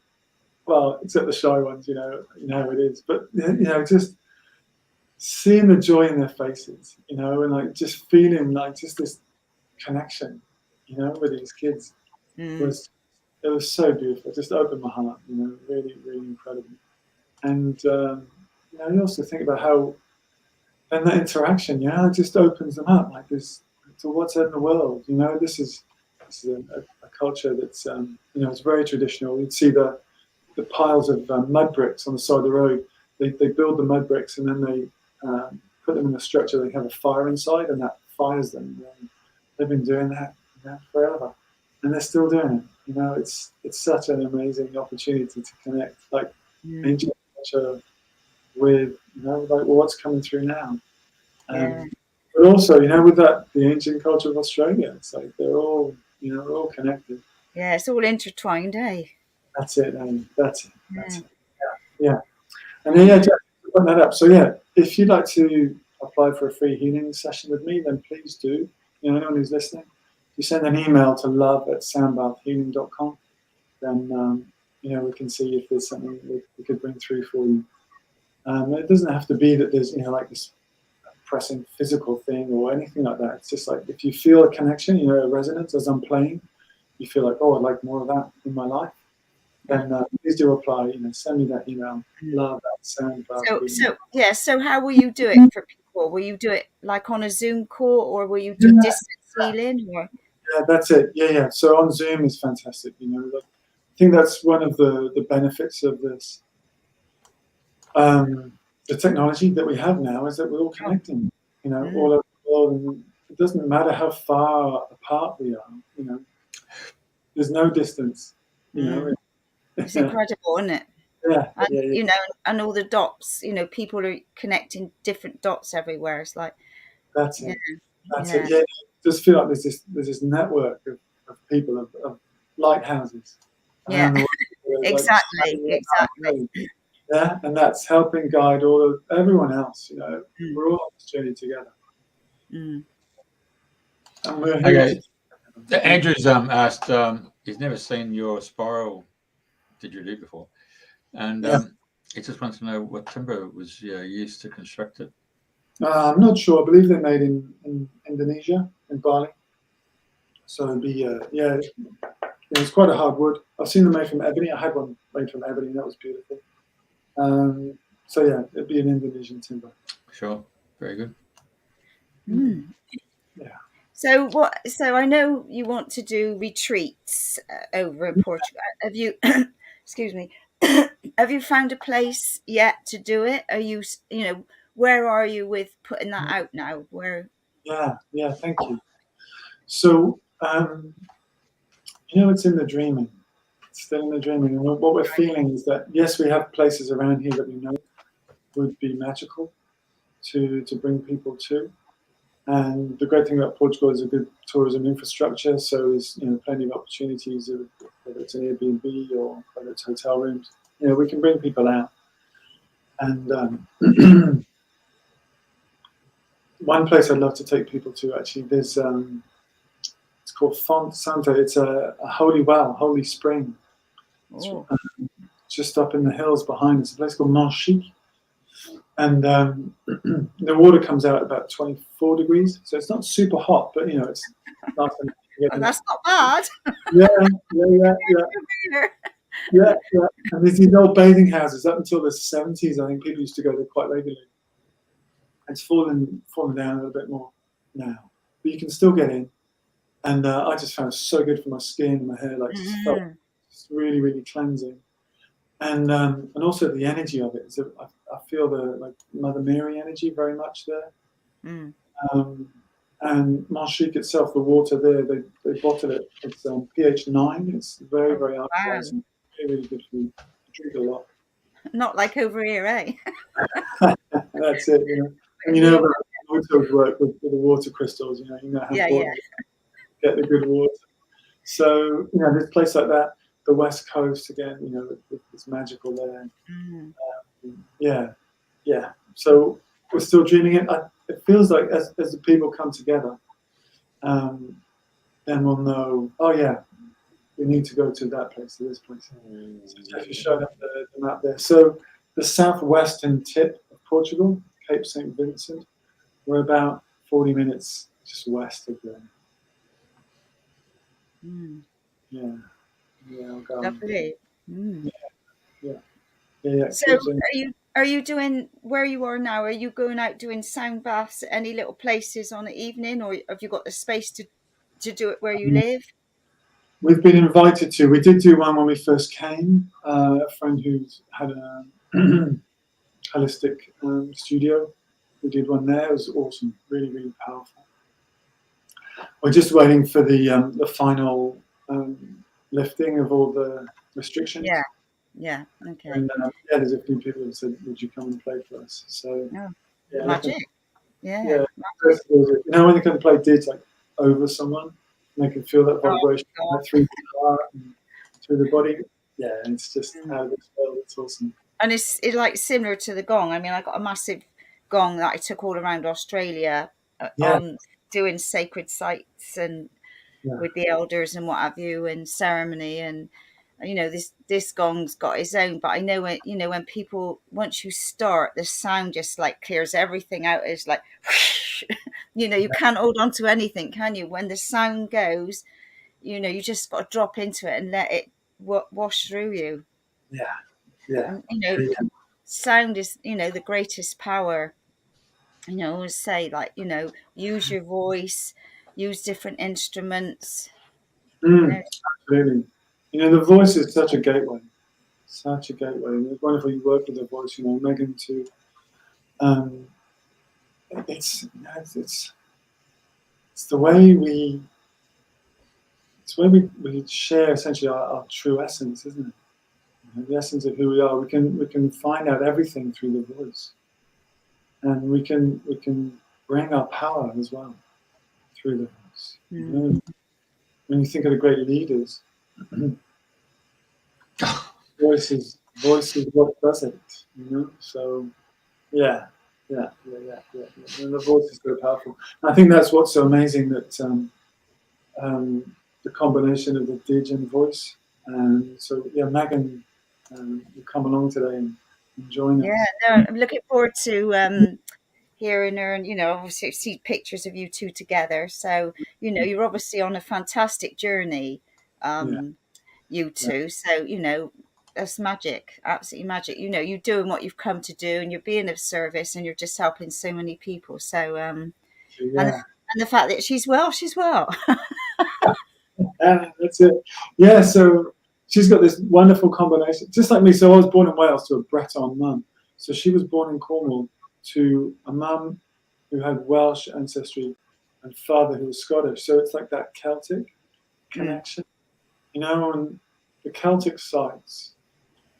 Well, except the shy ones, you know how it is. But, just seeing the joy in their faces, and like just feeling like just this connection, with these kids it was so beautiful. It just opened my heart, really, really incredible. And you also think about how, and that interaction, it just opens them up, like this to what's in the world. This is a culture that's it's very traditional. You'd see the piles of mud bricks on the side of the road. They build the mud bricks, and then they put them in a structure. They have a fire inside, and that fires them. They've been doing that forever, and they're still doing it. It's such an amazing opportunity to connect, like ancient culture with like what's coming through now. But also, with the ancient culture of Australia, it's like they're all connected. Yeah, it's all intertwined, eh? That's it. That's it. Yeah. And then just to put that up. So if you'd like to apply for a free healing session with me, then please do. Anyone who's listening, you send an email to love@soundbathhealing.com, then we can see if there's something we could bring through for you. It doesn't have to be that there's like this pressing physical thing or anything like that. It's just like if you feel a connection, a resonance as I'm playing, you feel like, oh, I'd like more of that in my life, then please do apply. Send me that email. Love@soundbathhealing. So how will you do it for people? Will you do it like on a Zoom call, or will you do distance healing? Or yeah, that's it. Yeah. So on Zoom is fantastic. I think that's one of the benefits of this. The technology that we have now is that we're all connecting, all over the world, and it doesn't matter how far apart we are, there's no distance, It's incredible, isn't it? Yeah. And, and all the dots, people are connecting different dots everywhere. It's like, that's it. That's it. Yeah. It does feel like there's this network of people, of lighthouses. Yeah, exactly. Yeah, and that's helping guide everyone else. We're all on this journey together. And we're here. Okay. Andrew's asked. He's never seen your spiral didgeridoo before, and he just wants to know what timber was used to construct it. I'm not sure. I believe they're made in Indonesia, in Bali. So it'd be it's quite a hard wood. I've seen them made from ebony. I had one made from ebony, and that was beautiful. So it'd be an Indonesian timber. Sure, very good. Yeah. So I know you want to do retreats over in Portugal. Have you, excuse me, have you found a place yet to do it? Are you, where are you with putting that out now? Where? Yeah. Thank you. So it's in the dreaming. It's still in the dreaming. And what we're feeling is that, yes, we have places around here that we know would be magical to bring people to. And the great thing about Portugal is a good tourism infrastructure. So there's plenty of opportunities, whether it's an Airbnb or whether it's hotel rooms. We can bring people out. And one place I'd love to take people to, actually, there's it's called Font Santa. It's a holy well, holy spring. Just up in the hills behind us, a place called Monchique. And the water comes out at about 24 degrees, so it's not super hot, but it's nice. That's not bad. Yeah. And there's these old bathing houses up until the 70s. I think people used to go there quite regularly. It's fallen down a little bit more now. but you can still get in. And I just found it so good for my skin and my hair, like just felt really, really cleansing. And also the energy of it. So I feel the like Mother Mary energy very much there. And Marshik itself, the water there, they bottle it. It's pH 9. It's very, very alkalizing. Really, really good for you. I drink a lot. Not like over here, eh? That's it. And you know about Moto's work with the water crystals. You know how important to get the good water. So this place like that, the West Coast again. It's magical there. Yeah. So we're still dreaming it. It feels like as the people come together, then we'll know. Oh yeah, we need to go to that place, to this place. So Jeff showed up the map there. So the southwestern tip of Portugal, Cape St. Vincent, we're about 40 minutes just west of there. I'll go. Lovely. Yeah. So are you doing, where you are now, are you going out doing sound baths at any little places on the evening, or have you got the space to do it where you live? We've been invited to. We did do one when we first came. A friend who's had a holistic studio. We did one there. It was awesome. Really, really powerful. We're just waiting for the final lifting of all the restrictions. Yeah. Okay. And there's a few people who said, "Would you come and play for us?" So magic. Yeah. When they can play Didge like over someone, and they can feel that vibration through the heart and through the body. Yeah, and it's just out of this world. It's awesome. And it's like similar to the gong. I mean, I got a massive gong that I took all around Australia on doing sacred sites and with the elders and what have you, and ceremony. And this gong's got its own, but I know when people, once you start, the sound just like clears everything out. It's like you can't hold on to anything, can you? When the sound goes, you just got to drop into it and let it wash through you. And, sound is the greatest power. I always say, like, use your voice, use different instruments. Absolutely. The voice is such a gateway. Such a gateway. And it's wonderful you work with the voice, Megan too. It's the way we share essentially our true essence, isn't it? The essence of who we are. We can find out everything through the voice. And we can bring our power as well through the voice. When you think of the great leaders, voice is what does it. So yeah. And the voice is so powerful. I think that's what's so amazing, that the combination of the Didge and voice. And so Megan will come along today and join us. Yeah, I'm looking forward to hearing her, and obviously see pictures of you two together. So you're obviously on a fantastic journey, you two. So that's magic, absolutely magic. You're doing what you've come to do, and you're being of service, and you're just helping so many people. So and the fact that she's well. That's it. Yeah, so she's got this wonderful combination, just like me. So I was born in Wales to a Breton mum. So she was born in Cornwall to a mum who had Welsh ancestry and father who was Scottish. So it's like that Celtic connection, and the Celtic sites,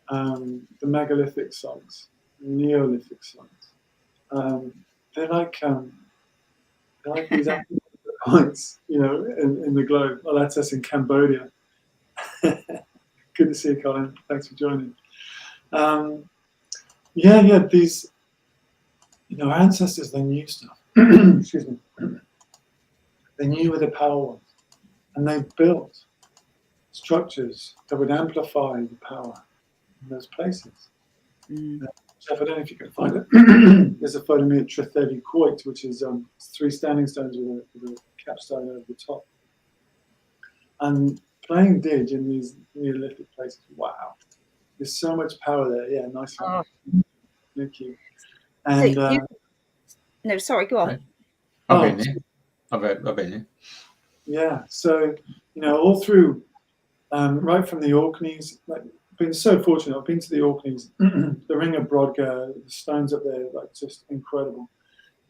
the megalithic sites, Neolithic sites, they're like these points, in the globe. Well, that's us in Cambodia. Good to see you, Colin. Thanks for joining. These, our ancestors, they knew stuff. Excuse me. They knew where the power was, and they built structures that would amplify the power in those places. Jeff, I don't know if you can find it. There's a photo of me at Trethevi Coit, which is 3 standing stones with a capstone over the top. And playing Didge in these Neolithic places, wow. There's so much power there. Yeah, nice one. Thank you. And no, sorry, go on. I've been there. I've been here. Yeah, so all through, right from the Orkneys, like been so fortunate. I've been to the Orkneys, the Ring of Brodgar, the stones up there, like just incredible.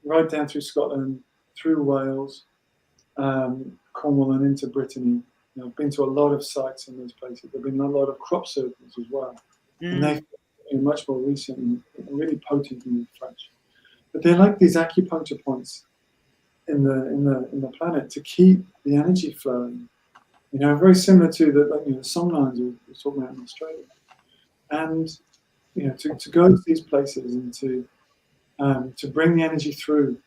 Right down through Scotland, through Wales, Cornwall, and into Brittany. I've been to a lot of sites in those places. There've been a lot of crop circles as well, and they've been much more recent and really potent in the flesh. But they're like these acupuncture points in the planet to keep the energy flowing. Very similar to the song lines we were talking about in Australia. And to go to these places and to bring the energy through.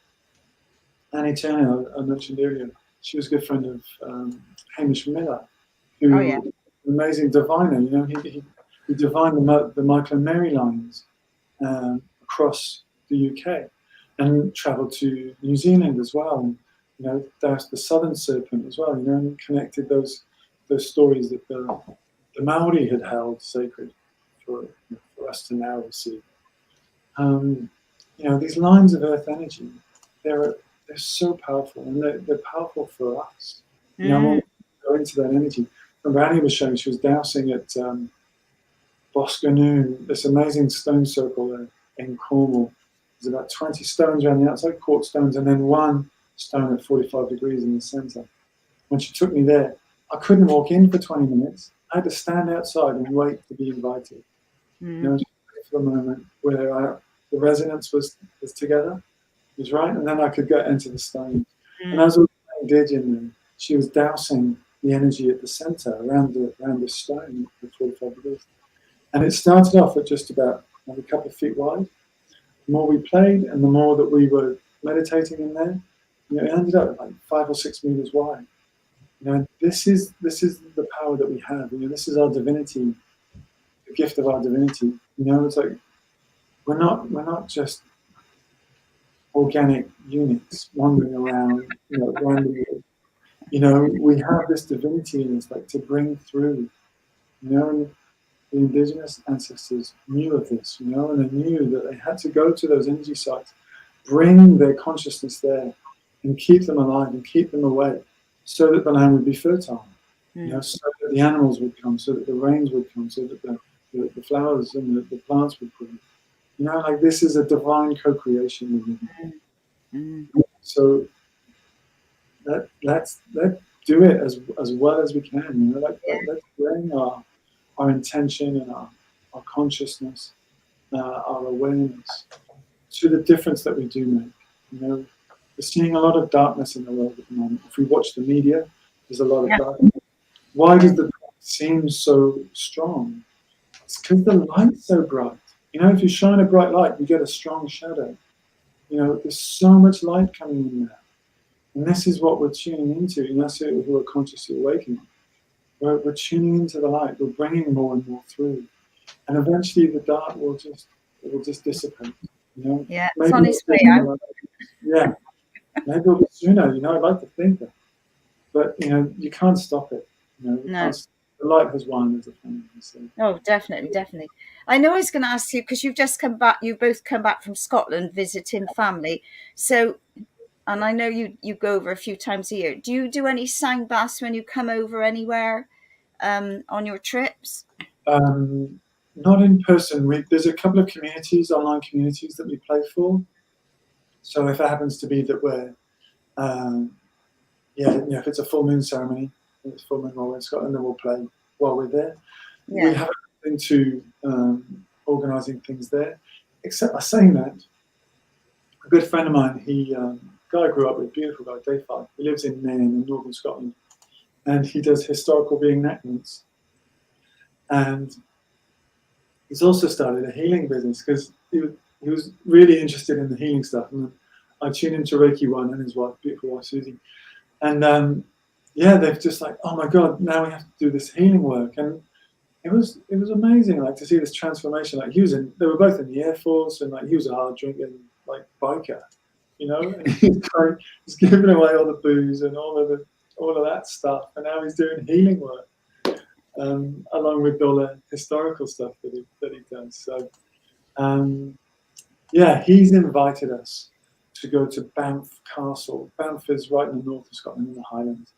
Annie Turner, I mentioned earlier, she was a good friend of Hamish Miller, who an amazing diviner. He divined the Michael and Mary lines across the UK and travelled to New Zealand as well. And, there's the Southern Serpent as well. And connected those stories that the Maori had held sacred for us to now receive. These lines of earth energy, they're so powerful, and they're powerful for us. I want to go into that energy. Remember, Annie was showing, she was dousing at Boscanoon, this amazing stone circle there in Cornwall. There's about 20 stones around the outside, quartz stones, and then one stone at 45 degrees in the center. When she took me there, I couldn't walk in for 20 minutes. I had to stand outside and wait to be invited. Just wait for the moment where the resonance was together, was right, and then I could go into the stones. And as I was playing Didge in there, she was dousing the energy at the center around the stone at 45 degrees. And it started off at just about a couple of feet wide. The more we played and the more that we were meditating in there, it ended up like 5 or 6 meters wide. This is the power that we have. This is our divinity, the gift of our divinity. It's like we're not just organic units wandering around, randomly. We have this divinity in us, like to bring through. And the indigenous ancestors knew of this, and they knew that they had to go to those energy sites, bring their consciousness there, and keep them alive and keep them awake, so that the land would be fertile. So that the animals would come, so that the rains would come, so that the flowers and the plants would grow. Like this is a divine co-creation. So let's do it as well as we can. Let's bring our intention and our consciousness, our awareness to the difference that we do make. We're seeing a lot of darkness in the world at the moment. If we watch the media, there's a lot of darkness. Why does the dark seem so strong? It's because the light's so bright. If you shine a bright light, you get a strong shadow. There's so much light coming in there. And this is what we're tuning into. And that's it, who are consciously awakening. We're tuning into the light. We're bringing more and more through. And eventually the dark will just dissipate. Yeah, maybe it's on its way out. Yeah. Maybe it'll be sooner, I'd like to think that. But, you can't stop it. No. The light has won, as a thing. So. Oh, definitely. I know I was going to ask you, because you've just come back, you both come back from Scotland visiting family. So, and I know you go over a few times a year. Do you do any sound baths when you come over anywhere on your trips? Not in person. There's a couple of online communities that we play for. So if it happens to be that we're, if it's a full moon ceremony, it's full moon while we're in Scotland, then we'll play while we're there. Yeah. We haven't been to organising things there, except by saying that, a good friend of mine, guy I grew up with, beautiful guy, Dave Five. He lives in Nairn in northern Scotland, and he does historical reenactments. And he's also started a healing business because he was really interested in the healing stuff. And I tuned into Reiki One and his wife, beautiful wife Susie, and they've just like, oh my God, now we have to do this healing work. And it was amazing, like to see this transformation. Like they were both in the Air Force, and like he was a hard drinking like biker, and he's giving away all the booze and all of that stuff, and now he's doing healing work, along with all the historical stuff that he does. So he's invited us to go to Banff Castle. Banff is right in the north of Scotland in the Highlands.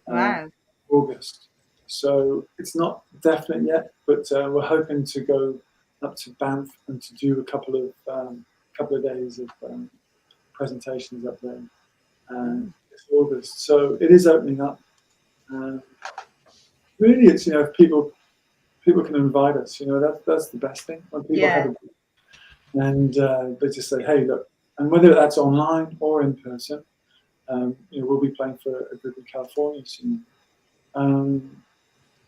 Wow. August. So it's not definite yet, but we're hoping to go up to Banff and to do a couple of days of presentations up there. It's August, so it is opening up. Really, it's, you know, if people can invite us, you know, that's the best thing when people have a and they just say, hey, look, and whether that's online or in person, you know, we'll be playing for a group in California soon.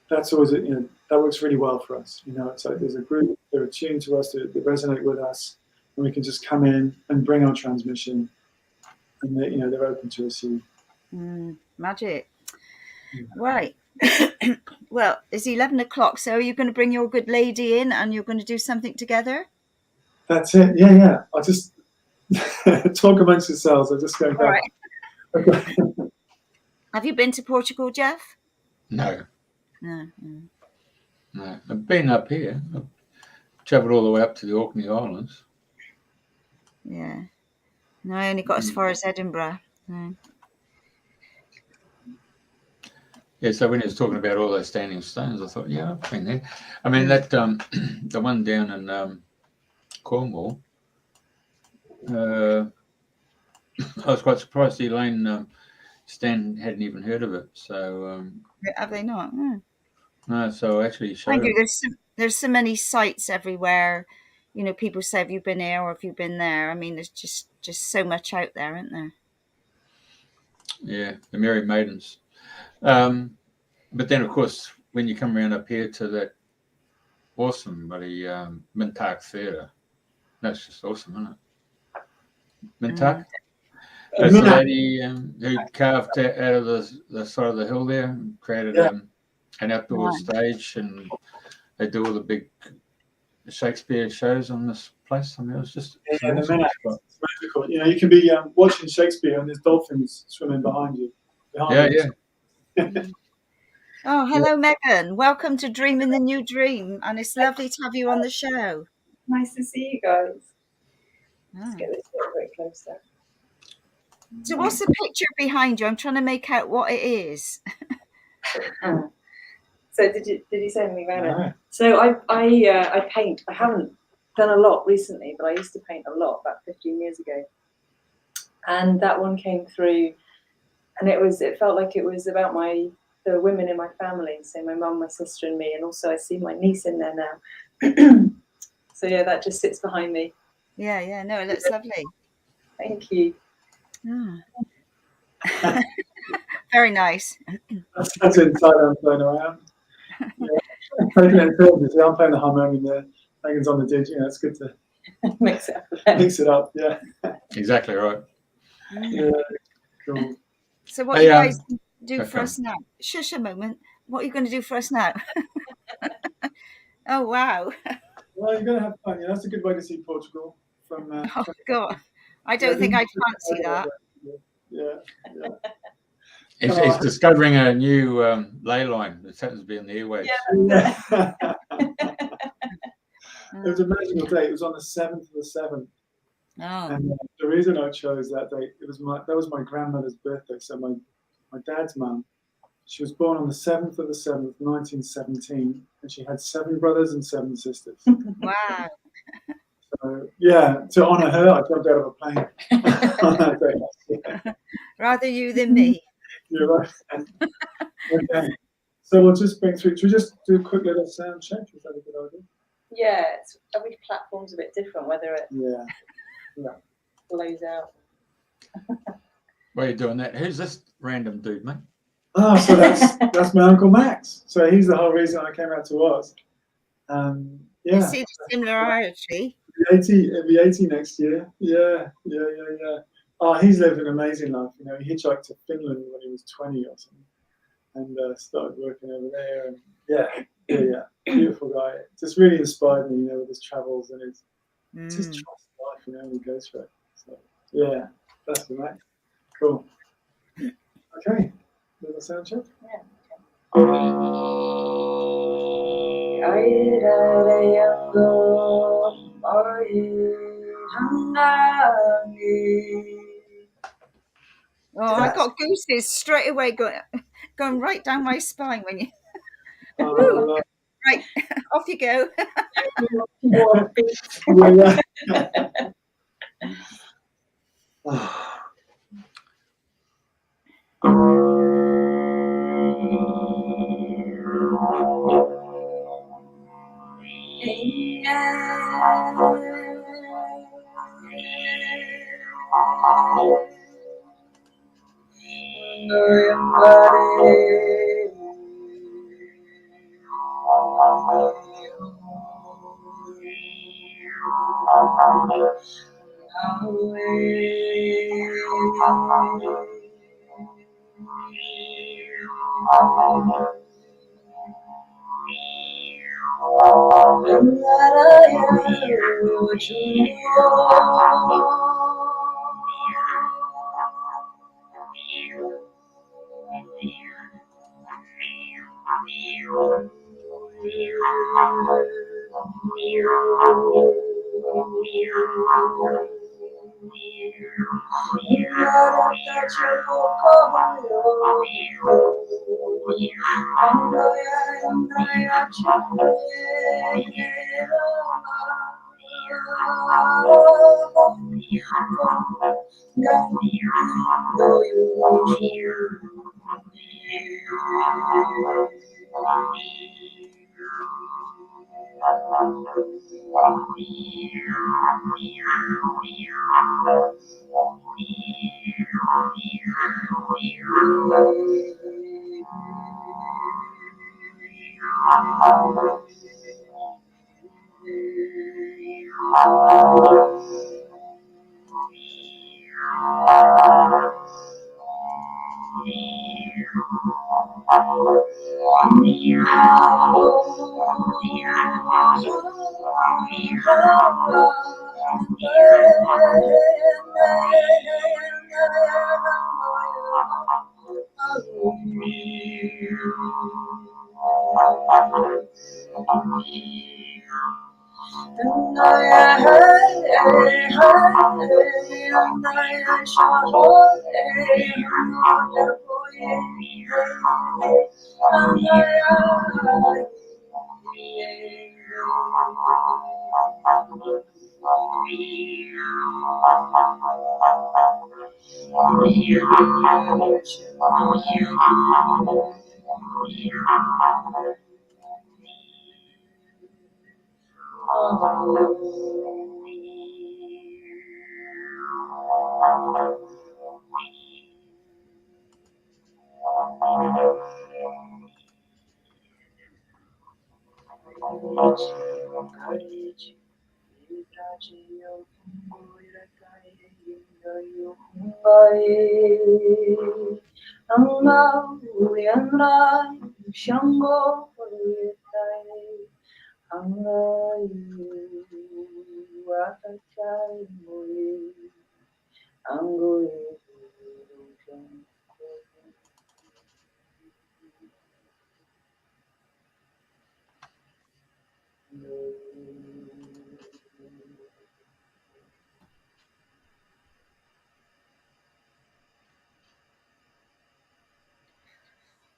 That's always, you know, that works really well for us. You know, it's like there's a group, they're attuned to us, they resonate with us, and we can just come in and bring our transmission, and they, you know, they're open to receive. Magic. Right. Well, it's 11 o'clock, so are you going to bring your good lady in and you're going to do something together? That's it. Yeah. I'll just talk amongst yourselves. I'll just go. All right. Okay. Have you been to Portugal, Jeff? No. No. No. I've been up here. I've travelled all the way up to the Orkney Islands. Yeah. No, I only got as far as Edinburgh. No. Yeah, so when he was talking about all those standing stones, I thought, yeah, I've been there. I mean, that the one down in Cornwall, I was quite surprised Elaine Stan hadn't even heard of it. So have they not? No. No, so actually showed you, there's so many sites everywhere. You know, people say, have you been here or have you been there? I mean, there's just so much out there, isn't there? Yeah, the Merry Maidens. But then, of course, when you come around up here to that awesome bloody Mintark Theatre, that's just awesome, isn't it? Mintark? That's the lady who carved out of the side of the hill there and created an outdoor stage, and they do all the big Shakespeare shows on this place. I mean, it was just awesome. It's magical. You know, you can be watching Shakespeare and there's dolphins swimming behind you. Oh, hello, Megan. Welcome to Dreaming the New Dream, and it's lovely to have you on the show. Nice to see you guys. Let's get this a little bit closer. So what's the picture behind you? I'm trying to make out what it is. So did you say anything about it? So I paint. I haven't done a lot recently, but I used to paint a lot about 15 years ago. And that one came through, and it felt like it was about the women in my family, so my mum, my sister, and me, and also I see my niece in there now. So yeah, that just sits behind me. Yeah, no, it looks lovely. Thank you. Very nice. That's inside I'm playing around. I'm playing the harmonium there. Megan's on the didge. Yeah, it's good to mix it up. Yeah, exactly right. Yeah, cool. So what are you guys do for us now? Shush a moment. What are you going to do for us now? Oh wow. Well, you're going to have fun. Yeah, that's a good way to see Portugal from. Oh God, I don't think I'd fancy that. Yeah. He's discovering a new ley line that happens to be on the airwaves. Yeah. It was a magical day. It was on the 7th of the 7th. Oh. And the reason I chose that date, that was my grandmother's birthday. So my dad's mum, she was born on the 7th of the 7th, 1917, and she had 7 brothers and 7 sisters. Wow. So yeah, to honour her, I jumped out of a plane on that day. Yeah. Rather you than me. You're right. Okay. So we'll just bring through. Should we just do a quick little sound check? Is that a good idea? Yeah, every platform's a bit different, whether it blows out. Why are you doing that? Who's this random dude, mate? Oh, so that's my Uncle Max. So he's the whole reason I came out to Oz. You see the similarity. He'll be 80 next year. Yeah. Oh, he's lived an amazing life. You know, he hitchhiked to Finland when he was 20 or something, and started working over there. And yeah, beautiful guy. Just really inspired me, you know, with his travels and his just trust life, you know, he goes for it. So yeah, that's the Max. Cool. Okay, little sound check. Yeah. Oh, I got gooses straight away going right down my spine when you. Oh, Right, off you go. More beat. yeah.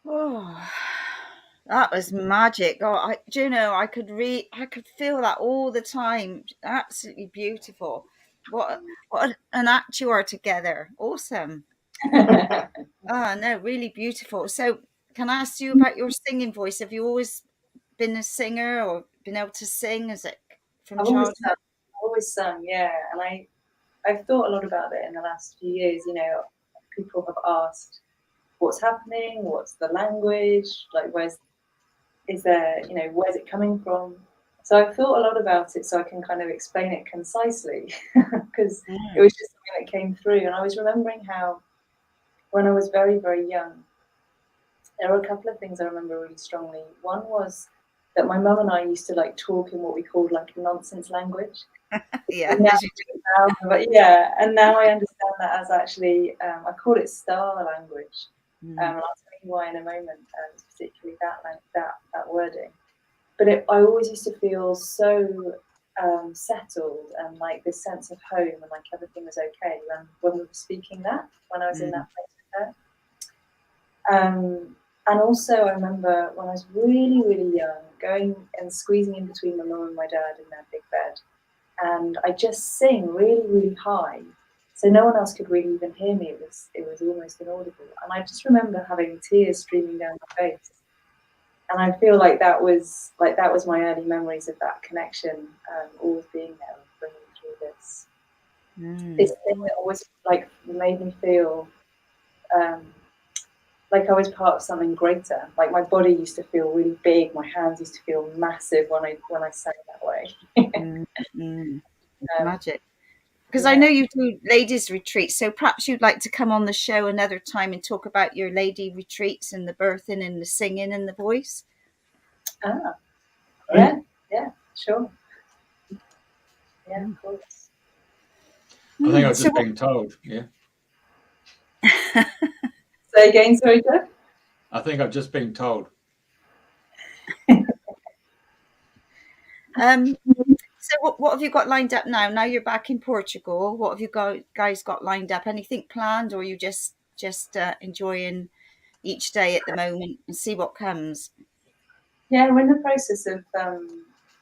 Oh, that was magic. Oh, do you know, I could feel that all the time. Absolutely beautiful. What an act you are together. Awesome. Oh, no, really beautiful. So, can I ask you about your singing voice? Have you always been a singer or been able to sing? Is it from childhood? I've always sung, yeah. And I've thought a lot about it in the last few years. You know, people have asked, what's happening? What's the language? Like, where's it coming from? So I've thought a lot about it so I can kind of explain it concisely because it was just something that came through. And I was remembering how when I was very, very young, there were a couple of things I remember really strongly. One was that my mum and I used to like talk in what we called like nonsense language. Yeah, But yeah, and now I understand that as actually, I call it star language. And I'll tell you why in a moment, particularly that wording. But I always used to feel so settled, and like this sense of home, and like everything was okay when we were speaking that, when I was in that place with her. And also I remember when I was really, really young, going and squeezing in between my mum and my dad in their big bed, and I just sing really, really high, so no one else could really even hear me. It was almost inaudible, and I just remember having tears streaming down my face. And I feel like that was my early memories of that connection, always being there and bringing me through this thing that always like made me feel like I was part of something greater. Like my body used to feel really big, my hands used to feel massive when I sang that way. Magic. Because I know you do ladies' retreats, so perhaps you'd like to come on the show another time and talk about your lady retreats and the birthing and the singing and the voice. Yeah, sure. Yeah, of course. I think I've just been told. Yeah. Say again, sorry, Jeff. I think I've just been told. So what have you got lined up now? Now you're back in Portugal. What have you guys got lined up? Anything planned, or are you just enjoying each day at the moment and see what comes? Yeah, we're in the process of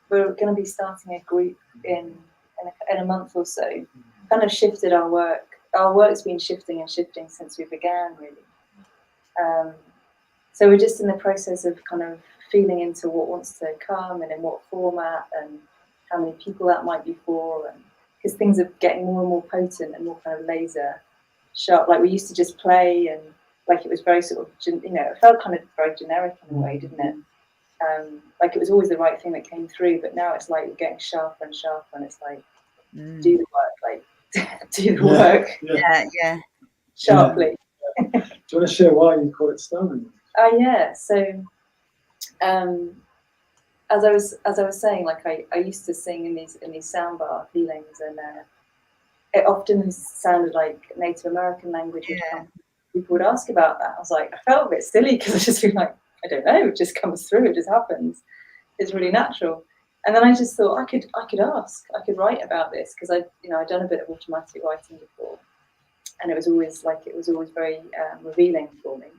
we're going to be starting a group in a month or so. Kind of shifted our work. Our work's been shifting since we began, really. So we're just in the process of kind of feeling into what wants to come and in what format and how many people that might be for, and because things are getting more and more potent and more kind of laser sharp. Like we used to just play, and like it was very sort of, it felt kind of very generic in a way, didn't it? Like it was always the right thing that came through, but now it's like we're getting sharper and sharper, and it's like do the work, like do the work, sharply. Do you want to share why you call it Stoning? Yeah. So, as I was saying, like I used to sing in these soundbar feelings, and it often sounded like Native American language. People would ask about that. I was like, I felt a bit silly because I just feel like, I don't know, it just comes through, it just happens. It's really natural. And then I just thought I could ask, I could write about this, because I'd done a bit of automatic writing before, and it was always very revealing for me.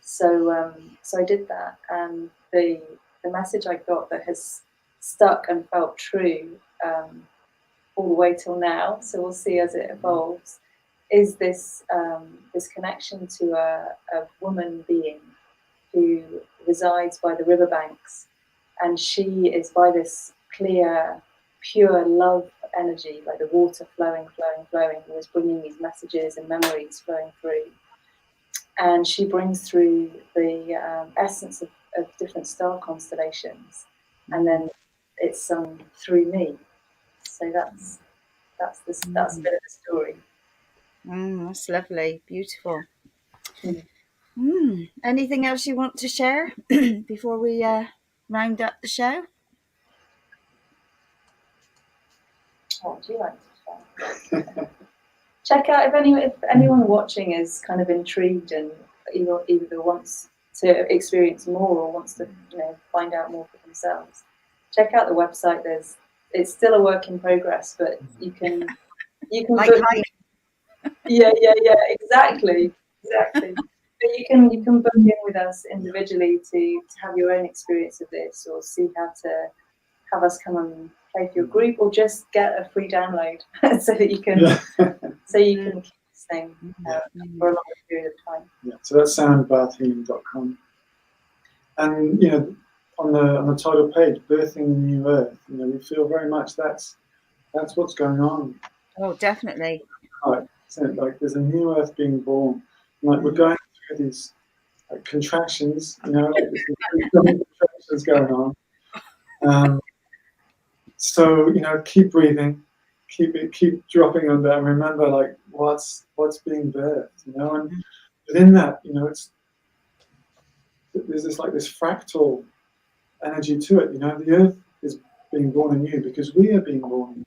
So I did that, and the message I got that has stuck and felt true all the way till now, so we'll see as it evolves, is this connection to a woman being who resides by the riverbanks, and she is by this clear, pure love energy, like the water flowing, always bringing these messages and memories flowing through. And she brings through the essence of different star constellations, and then it's sung through me. So that's a bit of the story. That's lovely, beautiful. Anything else you want to share before we round up the show? What would you like to share? Check out if anyone watching is kind of intrigued and either wants to experience more or wants to find out more for themselves. Check out the website. It's still a work in progress, but you can like book. Yeah, exactly. But you can book in with us individually to have your own experience of this, or see how to have us come and play for your group, or just get a free download so that you can keep this thing for a longer period of time. Yeah, so that's soundbathhealing.com, and on the title page, Birthing the New Earth, we feel very much that's what's going on. Oh, definitely. Like there's a new earth being born. Like we're going through these contractions, like there's contractions going on. So keep breathing, keep dropping under, and remember like what's being birthed, and within that, there's this fractal energy to it. The earth is being born anew because we are being born anew.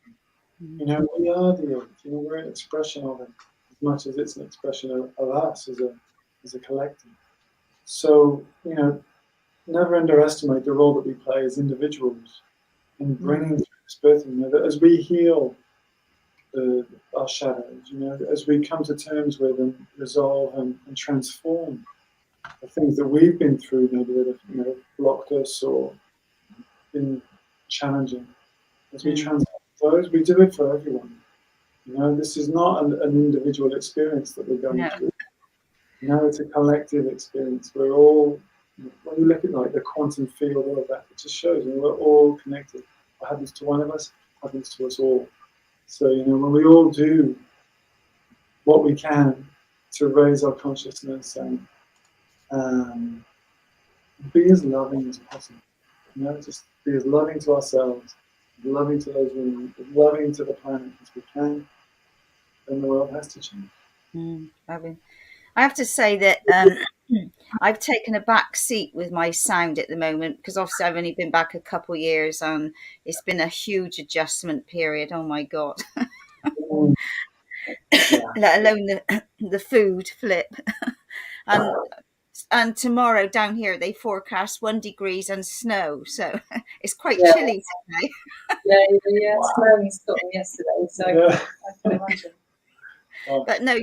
We are the earth. We're an expression of it, as much as it's an expression of us as a collective. So never underestimate the role that we play as individuals in bringing through it's birthing, that as we heal our shadows, as we come to terms with and resolve and transform the things that we've been through, maybe that have blocked us or been challenging, as we transform those, we do it for everyone. This is not an individual experience that we're going through. It's a collective experience. We're all, when you look at like the quantum field, all of that, it just shows we're all connected. What happens to one of us happens to us all. So, when we all do what we can to raise our consciousness and be as loving as possible, just be as loving to ourselves, loving to those women, loving to the planet as we can, then the world has to change. I have to say that I've taken a back seat with my sound at the moment, because obviously I've only been back a couple of years and it's been a huge adjustment period. Oh my God. Let alone the food flip. And tomorrow down here they forecast 1 degree and snow, so it's quite chilly today. Yeah. Snow in Scotland yesterday, so I can imagine. But no,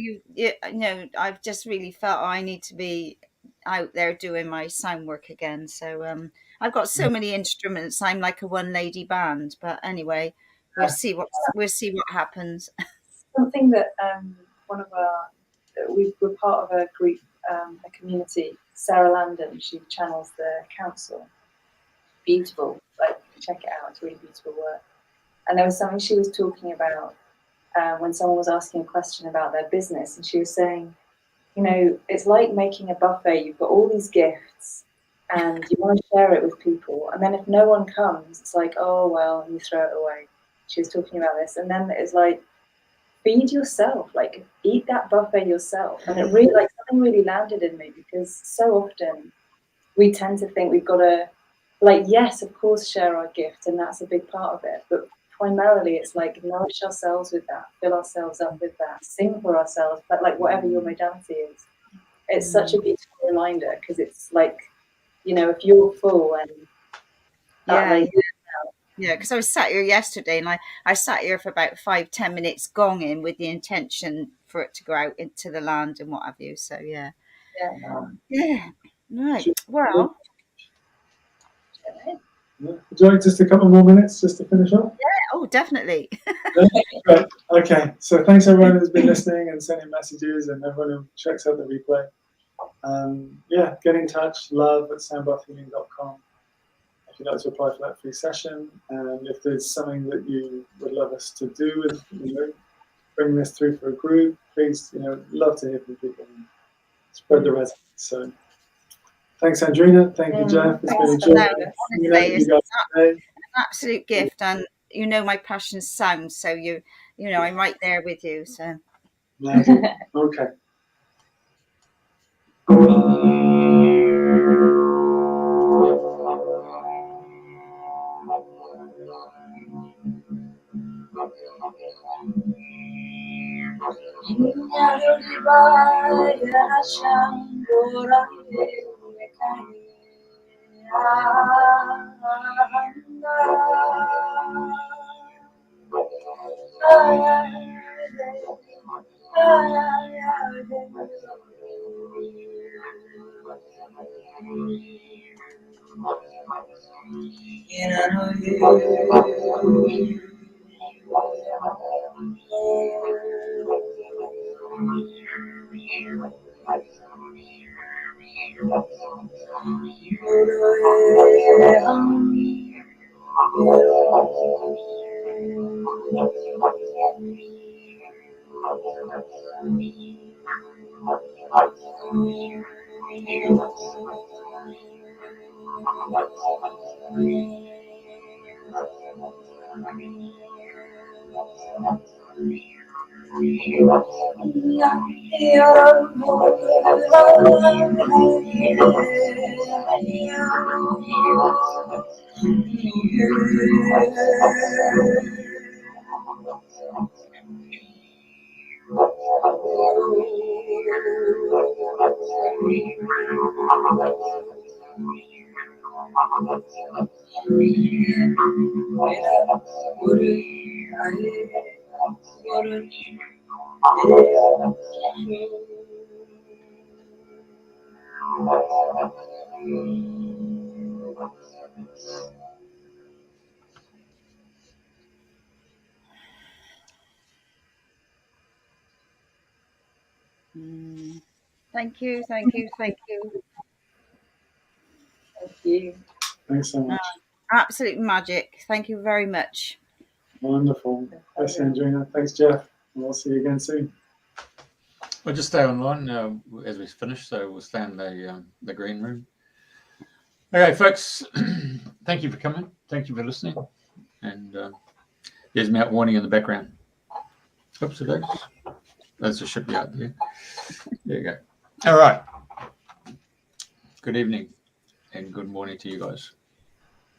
I've just really felt I need to be out there doing my sound work again. So I've got so many instruments. I'm like a one lady band. But anyway, we'll see what happens. Something that we're part of a group, a community. Sarah Landon, she channels the council. Beautiful, like check it out. It's really beautiful work. And there was something she was talking about. When someone was asking a question about their business, and she was saying, it's like making a buffet. You've got all these gifts and you want to share it with people. And then if no one comes, it's like, oh, well, and you throw it away. She was talking about this. And then it's like, feed yourself, like eat that buffet yourself. And it really, like something really landed in me, because so often we tend to think we've got to, like, yes, of course, share our gift. And that's a big part of it. But primarily it's like nourish ourselves with that, fill ourselves up with that, sing for ourselves, but like whatever your modality is. It's such a beautiful reminder, because it's like, if you're full and because I was sat here yesterday and I sat here for about 5-10 minutes gonging with the intention for it to go out into the land and what have you. So right, well, would you like just a couple more minutes just to finish off? Oh, definitely. Great. Okay, so thanks everyone who's been listening and sending messages, and everyone who checks out the replay. Get in touch, love@soundbathhealing.com if you'd like to apply for that free session. And if there's something that you would love us to do with, bring this through for a group, please, love to hear from people and spread the resonance. So thanks, Andrena. Thank you, Jeff. It's been a joy. It's an absolute gift, and my passion's sound, so I'm right there with you. So okay. Thank you, thank you, thank you. Thank you. Thanks so much. Absolute magic. Thank you very much. Wonderful. Thanks, Andrena. Thanks, Jeff. We'll see you again soon. We'll just stay online as we finish, so we'll stay in the green room. Okay, folks, thank you for coming. Thank you for listening. And there's my warning in the background. Oops, it is. That's a shipyard there. There you go. All right. Good evening and good morning to you guys.